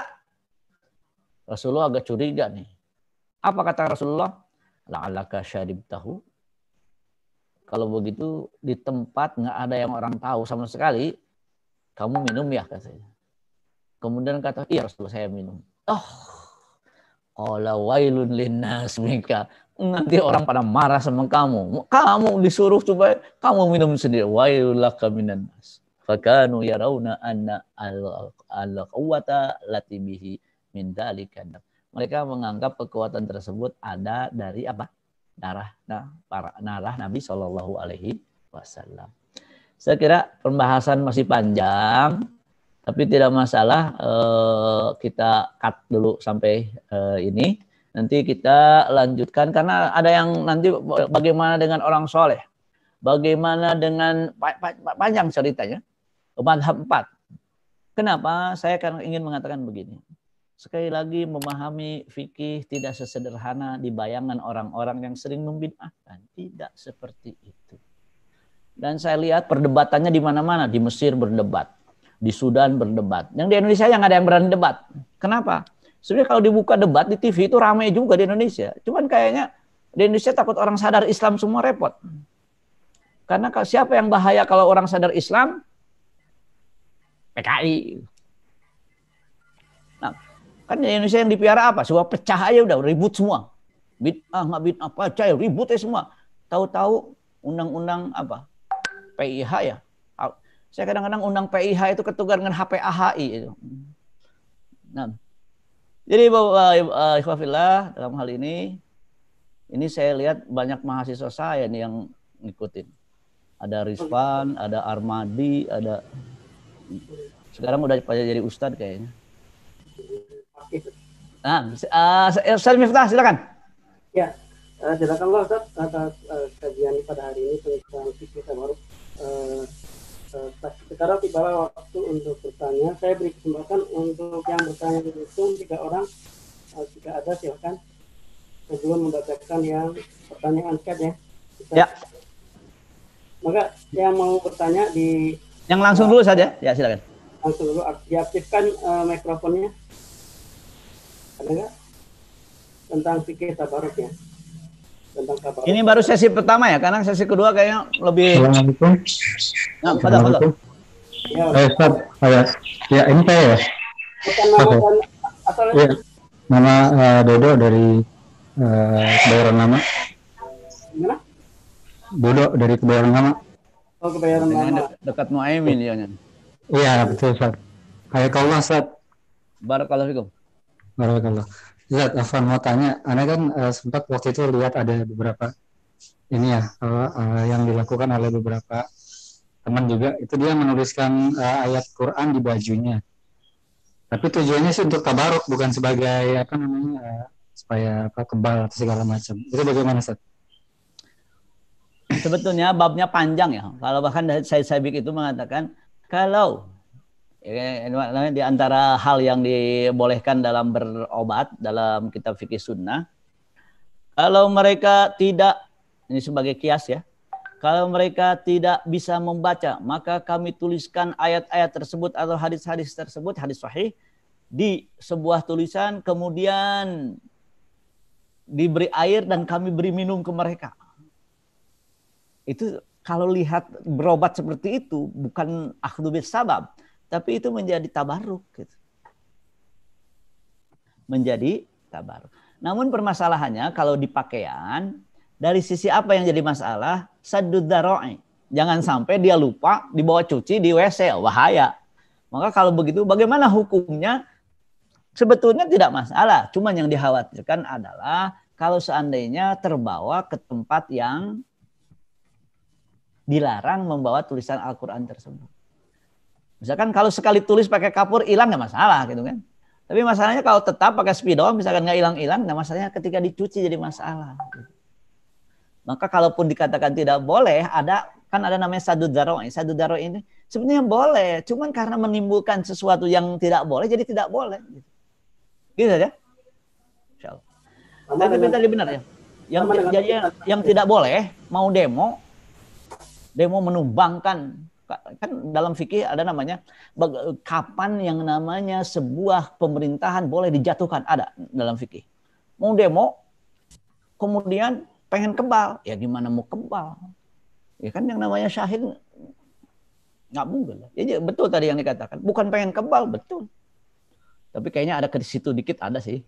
Rasulullah agak curiga nih. Apa kata Rasulullah? La'allaka syaribtahu. Kalau begitu di tempat enggak ada yang orang tahu sama sekali, kamu minum ya katanya. Kemudian kata, iya Rasulullah saya minum. Qala wailun linnas minka. Nanti orang pada marah sama kamu. Kamu disuruh coba kamu minum sendiri. Wailul laka minan nas. Fakanu yarawna anna al-quwwata lati bihi min dzalika. Mereka menganggap kekuatan tersebut ada dari apa? Darah Nabi Shallallahu alaihi wasallam. Saya kira pembahasan masih panjang, tapi tidak masalah, kita cut dulu sampai ini. Nanti kita lanjutkan karena ada yang nanti bagaimana dengan orang soleh, bagaimana dengan panjang ceritanya. Mazhab 4. Kenapa saya ingin mengatakan begini? Sekali lagi memahami fikih tidak sesederhana di bayangan orang-orang yang sering membid'ahkan. Tidak seperti itu. Dan saya lihat perdebatannya di mana-mana. Di Mesir berdebat. Di Sudan berdebat. Yang di Indonesia yang ada yang berani debat. Kenapa? Sebenarnya kalau dibuka debat di TV itu ramai juga di Indonesia. Cuman kayaknya di Indonesia takut orang sadar Islam semua repot. Karena siapa yang bahaya kalau orang sadar Islam? PKI. Nah, kan di Indonesia yang dipiara apa? Sebuah pecah aja udah ribut semua. Bid'ah nggak bid'ah apa aja ribut ya semua. Tahu-tahu undang-undang apa? PIH ya. Saya kadang-kadang undang PIH itu ketukar dengan HPAHI itu. Nah, jadi ikhwafillah dalam hal ini saya lihat banyak mahasiswa saya nih yang ngikutin. Ada Rizwan, ada Armadi, ada sekarang udah pada jadi ustadz kayaknya. Nah, Ustaz Miftah silakan. Ya, jazakallah Ustaz atas kajian pada hari ini tentang fikih tabaruk. Sekarang tiba waktu untuk bertanya. Saya beri kesempatan untuk yang bertanya di Zoom 3 orang. Jika ada silakan. Sebelum membacakan yang pertanyaan chat ya. Ya. Maka yang mau bertanya di yang langsung dulu saja. Ya, silakan. Langsung dulu diaktifkan mikrofonnya. Ada nggak? Tentang fikih tabaruk ya. Tentang tabaruk. Ini baru sesi pertama ya, karena sesi kedua kayaknya lebih. Assalamualaikum. Nah, Assalamualaikum. Ya, ini saya ya. Ya, nama Dodo dari Kebayoran Lama. Gimana? Dodo dari Kebayoran Lama. Oh, Kebayoran Lama. Dekat Muaimin ya. Iya, betul, Ustaz. Hayakallah, Ustaz. Barakallahu fikum. Barakallah. Ustaz, Afwan mau tanya, Anda kan sempat waktu itu lihat ada beberapa ini ya, yang dilakukan oleh beberapa teman juga, itu dia menuliskan ayat Quran di bajunya. Tapi tujuannya sih untuk tabaruk, bukan sebagai apa namanya, supaya kebal atau segala macam. Itu bagaimana, Ustaz? Sebetulnya babnya panjang ya. Kalau bahkan saya Sabik itu mengatakan kalau di antara hal yang dibolehkan dalam berobat dalam kitab fikih sunnah, kalau mereka tidak, ini sebagai kias ya, kalau mereka tidak bisa membaca, maka kami tuliskan ayat-ayat tersebut atau hadis-hadis tersebut, hadis sahih, di sebuah tulisan, kemudian diberi air dan kami beri minum ke mereka. Itu kalau lihat berobat seperti itu, bukan akhdhu bis sabab, tapi itu menjadi tabarruk gitu. Menjadi tabarruk. Namun permasalahannya kalau di pakaian, dari sisi apa yang jadi masalah? Saddud dzara'i. Jangan sampai dia lupa dibawa cuci di WC, bahaya. Maka kalau begitu bagaimana hukumnya? Sebetulnya tidak masalah, cuman yang dikhawatirkan adalah kalau seandainya terbawa ke tempat yang dilarang membawa tulisan Al-Qur'an tersebut. Misalkan kalau sekali tulis pakai kapur hilang nggak masalah gitu kan. Tapi masalahnya kalau tetap pakai spidol misalkan nggak hilang-hilang, nah masalahnya ketika dicuci jadi masalah. Maka kalaupun dikatakan tidak boleh, kan ada namanya saddud dzara'i. Saddud dzara'i ini sebenarnya boleh, cuman karena menimbulkan sesuatu yang tidak boleh jadi tidak boleh. Gitu saja. Insyaallah. Tapi tadi benar ya. Yang tidak boleh mau demo menumbangkan. Kan dalam fikih ada namanya kapan yang namanya sebuah pemerintahan boleh dijatuhkan, ada dalam fikih. Mau demo kemudian pengen kebal, ya gimana mau kebal? Ya kan yang namanya syahid nggak mungkin. Ya betul tadi yang dikatakan, bukan pengen kebal, betul. Tapi kayaknya ada ke situ dikit ada sih.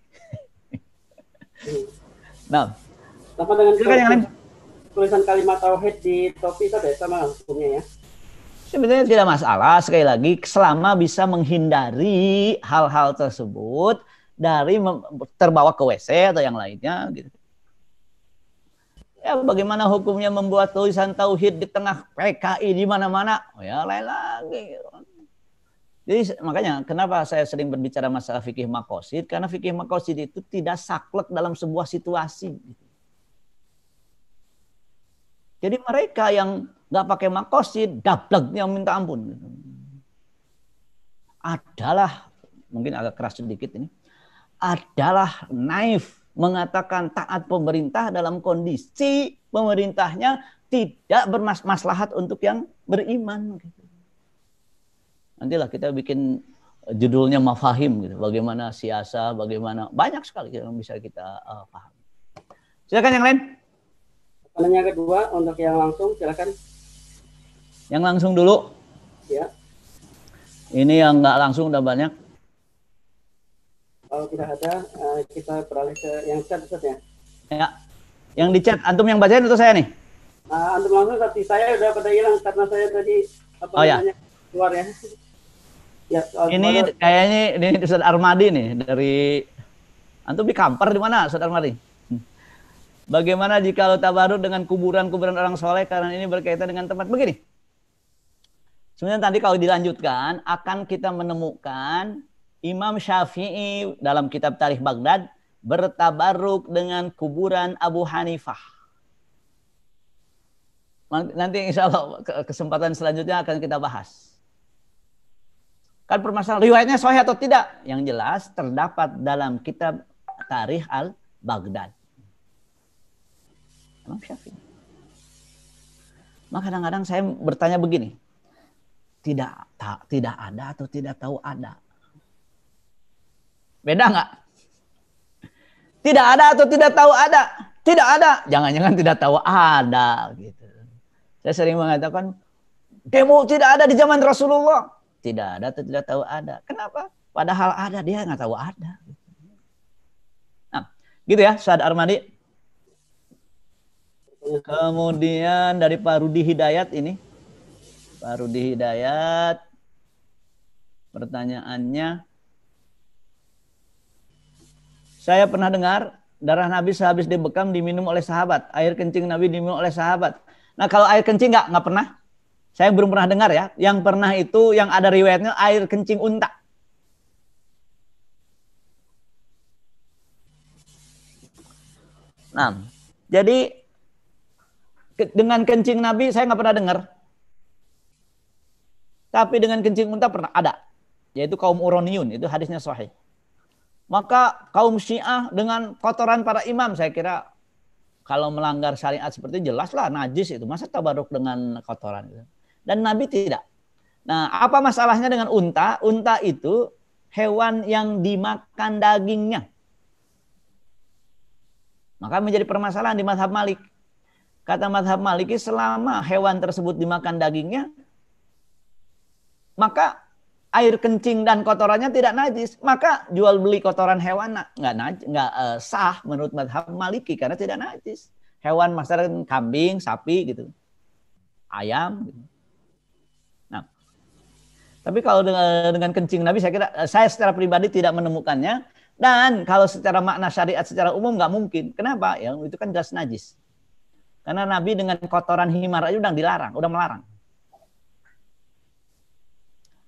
Nah, apa dengan tulisan kalimat tauhid di topi itu ada sama hukumnya ya? Sebenarnya tidak masalah, sekali lagi selama bisa menghindari hal-hal tersebut dari terbawa ke WC atau yang lainnya gitu. Ya bagaimana hukumnya membuat tulisan tauhid di tengah PKI di mana-mana? Oh ya lain lagi. Jadi makanya kenapa saya sering berbicara masalah fikih maqasid, karena fikih maqasid itu tidak saklek dalam sebuah situasi. Jadi mereka yang nggak pakai maqasid, dableknya minta ampun. Adalah, mungkin agak keras sedikit ini, adalah naif mengatakan taat pemerintah dalam kondisi pemerintahnya tidak bermaslahat untuk yang beriman. Nantilah kita bikin judulnya mafahim gitu, bagaimana siasa, bagaimana banyak sekali yang bisa kita paham. Silakan yang lain. Pertanyaan kedua untuk yang langsung silakan. Yang langsung dulu. Ya. Ini yang nggak langsung udah banyak. Kalau tidak ada, kita beralih ke yang chat ya. Ya. Yang di chat, antum yang bacain atau saya nih? Antum langsung, tapi saya udah pada hilang karena saya tadi keluar ya. Ya, ini kayaknya ini Ustaz Armadi nih dari antum di Kampar di mana Ustaz Armadi? Bagaimana jika tabaruk dengan kuburan-kuburan orang soleh karena ini berkaitan dengan tempat begini? Sebenarnya tadi kalau dilanjutkan akan kita menemukan Imam Syafi'i dalam kitab Tarikh Baghdad bertabaruk dengan kuburan Abu Hanifah. Nanti insya Allah kesempatan selanjutnya akan kita bahas. Kan permasalahan riwayatnya sahih atau tidak? Yang jelas terdapat dalam kitab Tarikh al-Baghdad. Imam Syafi'i. Maka kadang-kadang saya bertanya begini. Tidak ada atau tidak tahu ada. Beda nggak? Tidak ada atau tidak tahu ada? Tidak ada. Jangan-jangan tidak tahu ada. Gitu. Saya sering mengatakan, demo tidak ada di zaman Rasulullah. Tidak ada atau tidak tahu ada. Kenapa? Padahal ada, dia nggak tahu ada. Nah, gitu ya, Ustaz Armadi. Kemudian dari Pak Rudi Hidayat ini. Pak Rudi Hidayat. Pertanyaannya. Saya pernah dengar darah Nabi sehabis dibekam diminum oleh sahabat. Air kencing Nabi diminum oleh sahabat. Nah kalau air kencing nggak pernah. Saya belum pernah dengar ya. Yang pernah itu yang ada riwayatnya air kencing unta. Nah, jadi dengan kencing Nabi saya nggak pernah dengar. Tapi dengan kencing unta pernah ada. Yaitu kaum Uroniyun. Itu hadisnya sahih. Maka kaum Syiah dengan kotoran para imam, saya kira kalau melanggar syariat seperti jelaslah najis itu. Masa tabaruk dengan kotoran itu? Dan Nabi tidak. Nah, apa masalahnya dengan unta? Unta itu hewan yang dimakan dagingnya. Maka menjadi permasalahan di mazhab Malik. Kata mazhab Maliki selama hewan tersebut dimakan dagingnya, maka air kencing dan kotorannya tidak najis, maka jual beli kotoran hewan nggak sah menurut mazhab Maliki karena tidak najis. Hewan masalah kambing, sapi gitu, ayam. Gitu. Nah, tapi kalau dengan kencing Nabi saya kira saya secara pribadi tidak menemukannya dan kalau secara makna syariat secara umum nggak mungkin. Kenapa? Ya itu kan jelas najis. Karena Nabi dengan kotoran himar aja udah dilarang, udah melarang.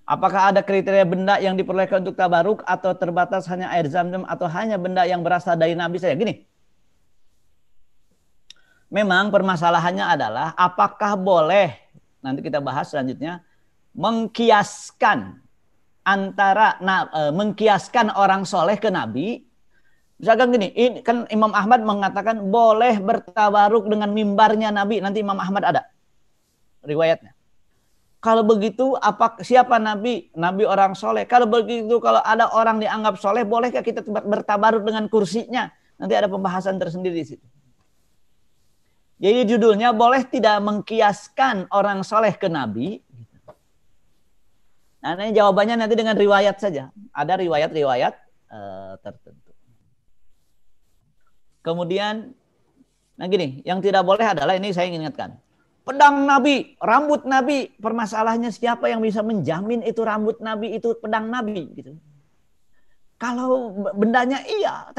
Apakah ada kriteria benda yang diperbolehkan untuk tabaruk atau terbatas hanya air zam-zam atau hanya benda yang berasal dari Nabi saja? Gini. Memang permasalahannya adalah apakah boleh, nanti kita bahas selanjutnya, mengkiaskan antara mengkiaskan orang soleh ke Nabi. Misalkan gini, ini kan Imam Ahmad mengatakan boleh bertabaruk dengan mimbarnya Nabi. Nanti Imam Ahmad ada riwayatnya. Kalau begitu, siapa Nabi? Nabi orang soleh. Kalau begitu, kalau ada orang dianggap soleh, bolehkah kita bertabaruk dengan kursinya? Nanti ada pembahasan tersendiri di situ. Jadi judulnya boleh tidak mengkiaskan orang soleh ke Nabi. Nah, ini jawabannya nanti dengan riwayat saja. Ada riwayat-riwayat tertentu. Kemudian, nah gini, yang tidak boleh adalah ini saya ingin ingatkan. Pedang Nabi, rambut Nabi, permasalahannya siapa yang bisa menjamin itu rambut Nabi, itu pedang Nabi gitu. Kalau bendanya iya,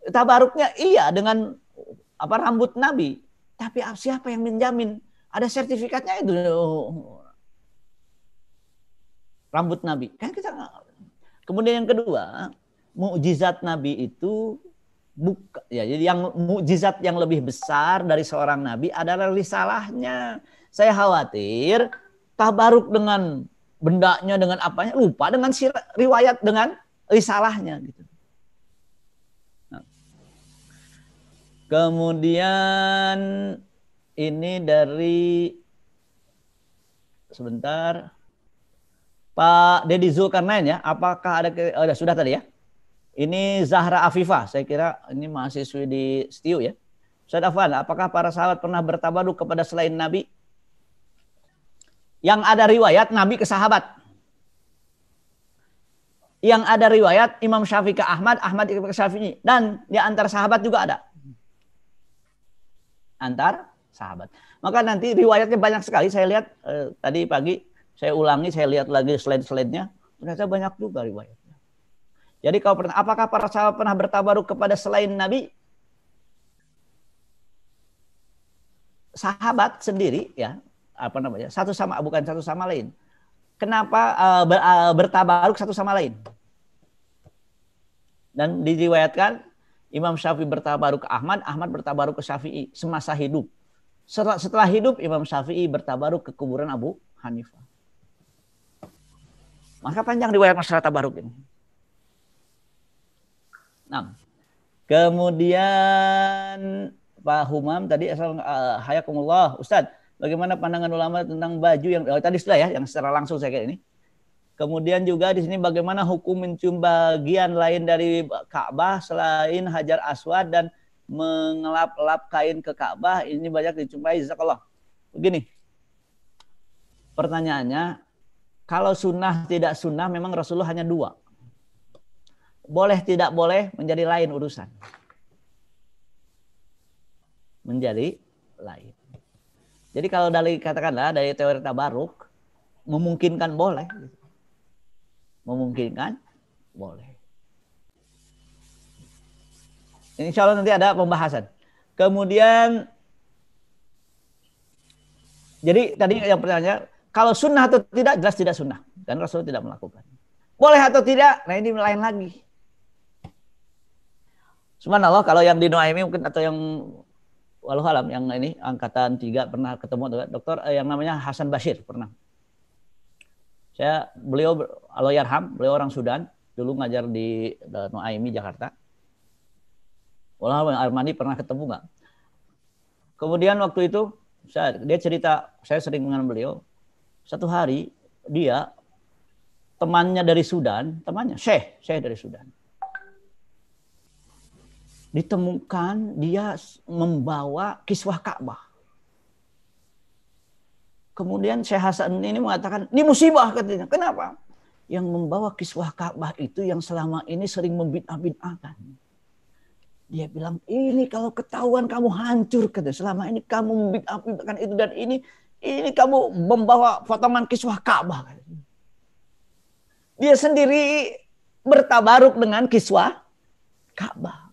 tabaruknya iya dengan rambut Nabi, tapi siapa yang menjamin? Ada sertifikatnya itu rambut Nabi. Kan kita kemudian yang kedua, mukjizat Nabi itu jadi yang mukjizat yang lebih besar dari seorang nabi adalah risalahnya. Saya khawatir tabaruk dengan bendanya dengan apanya lupa dengan riwayat dengan risalahnya gitu. Nah. Kemudian ini dari sebentar Pak Deddy Zulkarnain ya, apakah ada sudah tadi ya? Ini Zahra Afifah, saya kira ini mahasiswi di STIU ya. Ustaz Afwan, apakah para sahabat pernah bertabaruk kepada selain Nabi? Yang ada riwayat Nabi ke sahabat. Yang ada riwayat Imam Syafi'i ke Ahmad, Ahmad ke Syafi'i. Dan di antara sahabat juga ada. Antar sahabat. Maka nanti riwayatnya banyak sekali. Saya lihat tadi pagi, saya ulangi, saya lihat lagi slide-slide-nya. Ternyata banyak juga riwayat. Jadi apakah para sahabat pernah bertabaruk kepada selain Nabi? Sahabat sendiri ya, bukan satu sama lain. Kenapa bertabaruk satu sama lain? Dan diriwayatkan Imam Syafi'i bertabaruk ke Ahmad, Ahmad bertabaruk ke Syafi'i semasa hidup. Setelah hidup Imam Syafi'i bertabaruk ke kuburan Abu Hanifah. Maka panjang riwayat masalah tabaruk ini. Nah, kemudian Pak Humam tadi hayakumullah, Ustadz, bagaimana pandangan ulama tentang baju yang tadi sudah ya, yang secara langsung saya kayak ini. Kemudian juga di sini bagaimana hukum mencium bagian lain dari Ka'bah selain Hajar Aswad dan mengelap-lap kain ke Ka'bah, ini banyak dijumpai. Jazakallah. Begini, pertanyaannya, kalau sunnah tidak sunnah memang Rasulullah hanya 2. Boleh tidak boleh menjadi lain urusan. Menjadi lain. Jadi kalau dari katakanlah dari teori tabaruk memungkinkan boleh. Memungkinkan boleh. Insya Allah nanti ada pembahasan. Kemudian jadi tadi yang pertanyaan, kalau sunnah atau tidak, jelas tidak sunnah. Dan Rasul tidak melakukan. Boleh atau tidak, nah ini lain lagi. Subhanallah, kalau yang di Nuaimi mungkin atau yang walau alam yang ini angkatan 3 pernah ketemu dokter yang namanya Hasan Bashir pernah. Beliau Allahyarham, beliau orang Sudan, dulu ngajar di Nuaimi Jakarta. Walau Armani pernah ketemu nggak? Kemudian waktu itu dia cerita, saya sering dengan beliau. Satu hari dia temannya dari Sudan, Syekh dari Sudan. Ditemukan dia membawa kiswah Ka'bah. Kemudian Syekh Hasan ini mengatakan, ini musibah katanya. Kenapa? Yang membawa kiswah Ka'bah itu yang selama ini sering membid'ah-bid'ahkan. Dia bilang, ini kalau ketahuan kamu hancur katanya. Selama ini kamu membid'ah-bid'ahkan itu dan ini kamu membawa potongan kiswah Ka'bah. Dia sendiri bertabaruk dengan kiswah Ka'bah.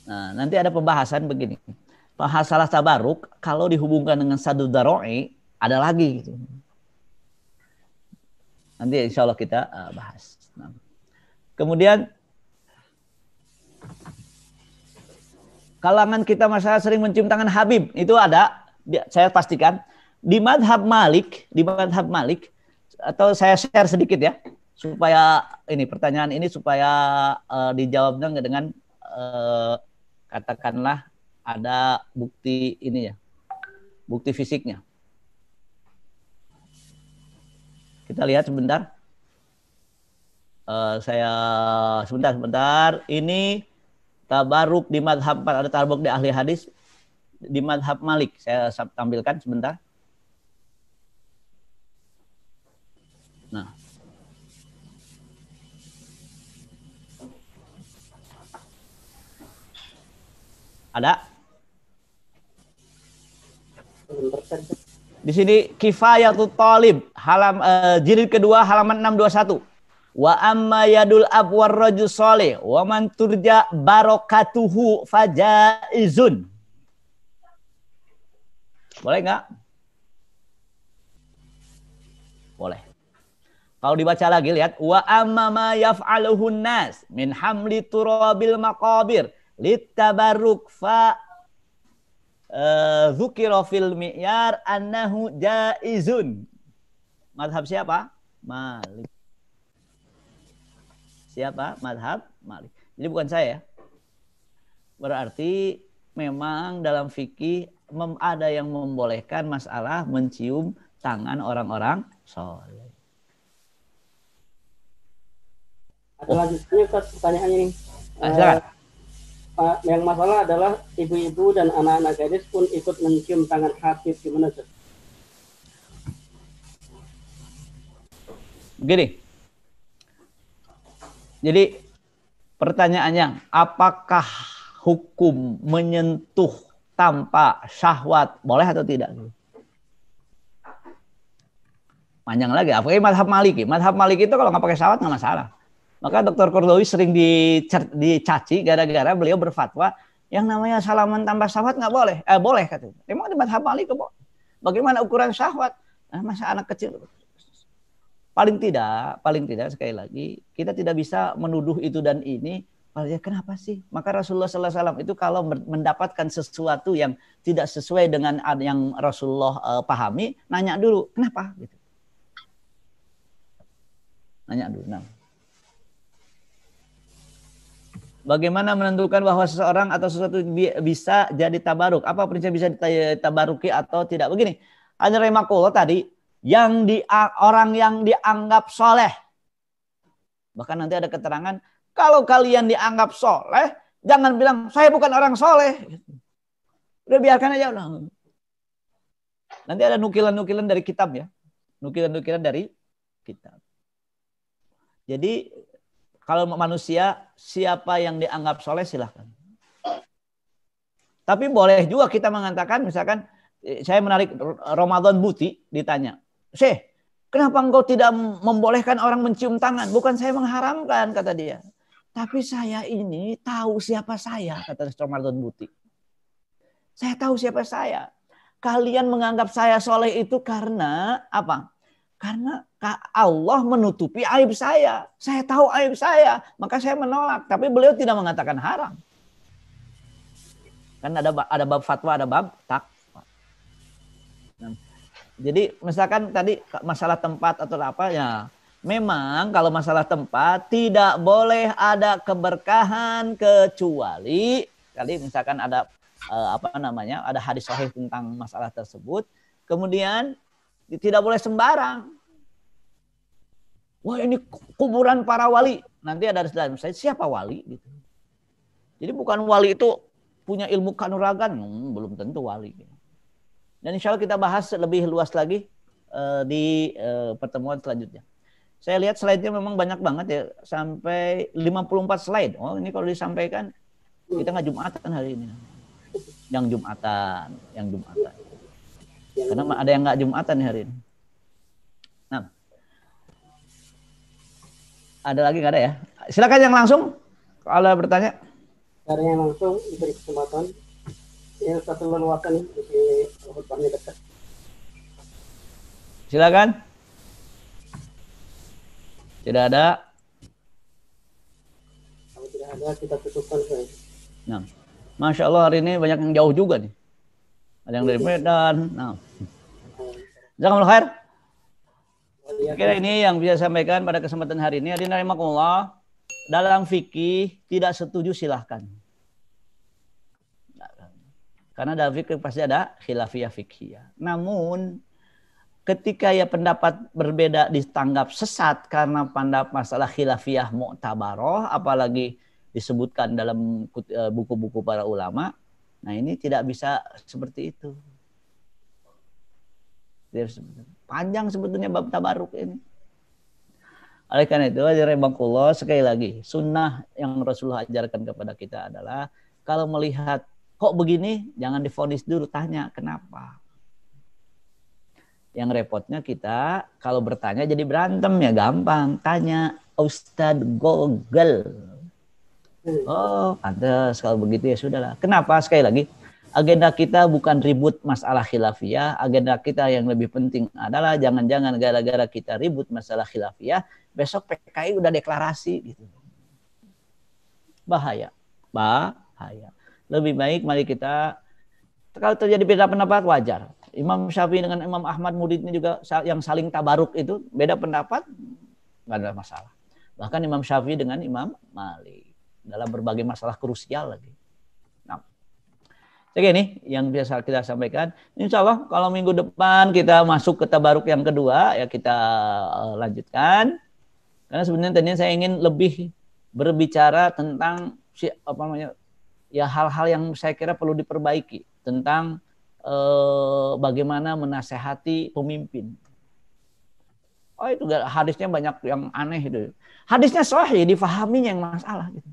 Nah, nanti ada pembahasan begini. Masalah tabaruk kalau dihubungkan dengan sadu daro'i ada lagi gitu. Nanti insya Allah kita bahas. Nah. Kemudian kalangan kita masalah sering mencium tangan Habib itu ada. Saya pastikan di madhab Malik atau saya share sedikit ya supaya ini pertanyaan ini supaya dijawabnya dengan katakanlah ada bukti ini ya, bukti fisiknya. Kita lihat sebentar. Sebentar. Ini tabaruk di madhab, ada tabaruk di ahli hadis di madhab Malik. Saya tampilkan sebentar. Nah. Ada? Di sini Kifayatut Talib jilid kedua halaman 621. Wa amma yadul abwar rajul soleh wa man turja barokatuhu fajaizun. Boleh nggak? Boleh. Kalau dibaca lagi lihat wa amma ma yaf'aluhun nas min hamli turabil maqabir litabaruk fa dzukira fil mi'yar annahu jaizun. Mazhab siapa? Malik. Siapa? Mazhab Malik. Jadi bukan saya. Berarti memang dalam fikih ada yang membolehkan masalah mencium tangan orang-orang soleh. Ada lanjutnya Ustaz, pertanyaannya ini. Silakan. Yang masalah adalah ibu-ibu dan anak-anak gadis pun ikut mencium tangan Habib, gimana Ustaz? Begini. Jadi pertanyaannya, apakah hukum menyentuh tanpa syahwat boleh atau tidak? Panjang lagi. Apalagi mazhab Maliki. Mazhab Maliki itu kalau nggak pakai syahwat nggak masalah. Maka Dr. Kordowi sering dicaci gara-gara beliau berfatwa yang namanya salaman tanpa syahwat nggak boleh. Boleh katanya. Memang di mazhab Maliki kok. Bagaimana ukuran syahwat? Masa anak kecil. Paling tidak sekali lagi kita tidak bisa menuduh itu dan ini Kenapa sih? Maka Rasulullah SAW itu kalau mendapatkan sesuatu yang tidak sesuai dengan yang Rasulullah pahami, nanya dulu, kenapa? Gitu. Nanya dulu. Nah. Bagaimana menentukan bahwa seseorang atau sesuatu bisa jadi tabaruk? Apa prinsip bisa ditabaruki atau tidak? Begini, ada remakullah tadi, orang yang dianggap soleh. Bahkan nanti ada keterangan, kalau kalian dianggap soleh, jangan bilang saya bukan orang soleh. Udah biarkan aja. Nanti ada nukilan-nukilan dari kitab ya. Nukilan-nukilan dari kitab. Jadi kalau manusia, siapa yang dianggap soleh silahkan. Tapi boleh juga kita mengatakan, misalkan saya menarik Ramadan Buti, ditanya, Syekh, kenapa engkau tidak membolehkan orang mencium tangan? Bukan saya mengharamkan, kata dia. Tapi saya ini tahu siapa saya, kata Ramadan Buti. Saya tahu siapa saya. Kalian menganggap saya soleh itu karena apa? Karena Allah menutupi aib saya. Saya tahu aib saya, maka saya menolak. Tapi beliau tidak mengatakan haram. Kan ada bab fatwa, ada bab takwa. Nah, jadi misalkan tadi masalah tempat atau apa ya, memang kalau masalah tempat tidak boleh ada keberkahan kecuali kali misalkan ada ada hadis sahih tentang masalah tersebut. Kemudian tidak boleh sembarang. Wah, ini kuburan para wali. Nanti ada dalam saya siapa wali gitu. Jadi bukan wali itu punya ilmu kanuragan, belum tentu wali. Dan insya Allah kita bahas lebih luas lagi di pertemuan selanjutnya. Saya lihat slide-nya memang banyak banget ya, sampai 54 slide. Oh, ini kalau disampaikan kita nggak Jumatan hari ini. Yang Jumatan. Karena ada yang nggak Jumatan hari ini. Nah, ada lagi nggak ada ya? Silakan yang langsung kalau bertanya. Caranya langsung diberi kesempatan. Ya, satu leluasan di khutbahnya dekat. Silakan. Tidak ada. Kalau tidak ada, kita tutupkan saja. Nah, Masya Allah hari ini banyak yang jauh juga nih. Ada yang dari Medan. Nah, jazakumullah khair. Kira ini yang bisa saya sampaikan pada kesempatan hari ini. Hadirin rahimakumullah, dalam fikih tidak setuju silahkan. Karena dalam fikih pasti ada khilafiyah fikhiyah. Namun ketika ya pendapat berbeda ditanggap sesat karena pendapat masalah khilafiyah mu'tabaroh, apalagi disebutkan dalam buku-buku para ulama, nah ini tidak bisa seperti itu. Panjang sebetulnya bab tabaruk ini. Oleh karena itu, rahimakumullah, sekali lagi, sunnah yang Rasulullah ajarkan kepada kita adalah kalau melihat kok begini, jangan divonis dulu, tanya kenapa. Yang repotnya kita kalau bertanya jadi berantem ya gampang. Tanya Ustadz Google. Oh, pantas kalau begitu ya sudahlah. Kenapa? Sekali lagi, agenda kita bukan ribut masalah khilafiyah. Agenda kita yang lebih penting adalah jangan-jangan gara-gara kita ribut masalah khilafiyah, besok PKI udah deklarasi gitu. Bahaya. Lebih baik mari kita, kalau terjadi beda pendapat wajar. Imam Syafi'i dengan Imam Ahmad muridnya juga yang saling tabaruk itu beda pendapat, nggak ada masalah. Bahkan Imam Syafi'i dengan Imam Malik dalam berbagai masalah krusial lagi. Nah, jadi ini yang biasa kita sampaikan. Insya Allah kalau minggu depan kita masuk ke tabaruk yang kedua ya kita lanjutkan. Karena sebenarnya tadinya saya ingin lebih berbicara tentang hal-hal yang saya kira perlu diperbaiki tentang bagaimana menasehati pemimpin. Oh itu hadisnya banyak yang aneh itu. Hadisnya sahih, difahaminya yang masalah. Gitu.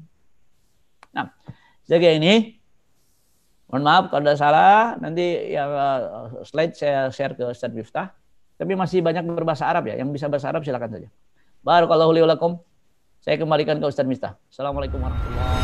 Nah, jadi ini, mohon maaf kalau ada salah, nanti ya slide saya share ke Ustadz Miftah. Tapi masih banyak berbahasa Arab ya, yang bisa bahasa Arab silakan saja. Barakallahu li wa lakum. Saya kembalikan ke Ustadz Miftah. Assalamualaikum warahmatullahi wabarakatuh.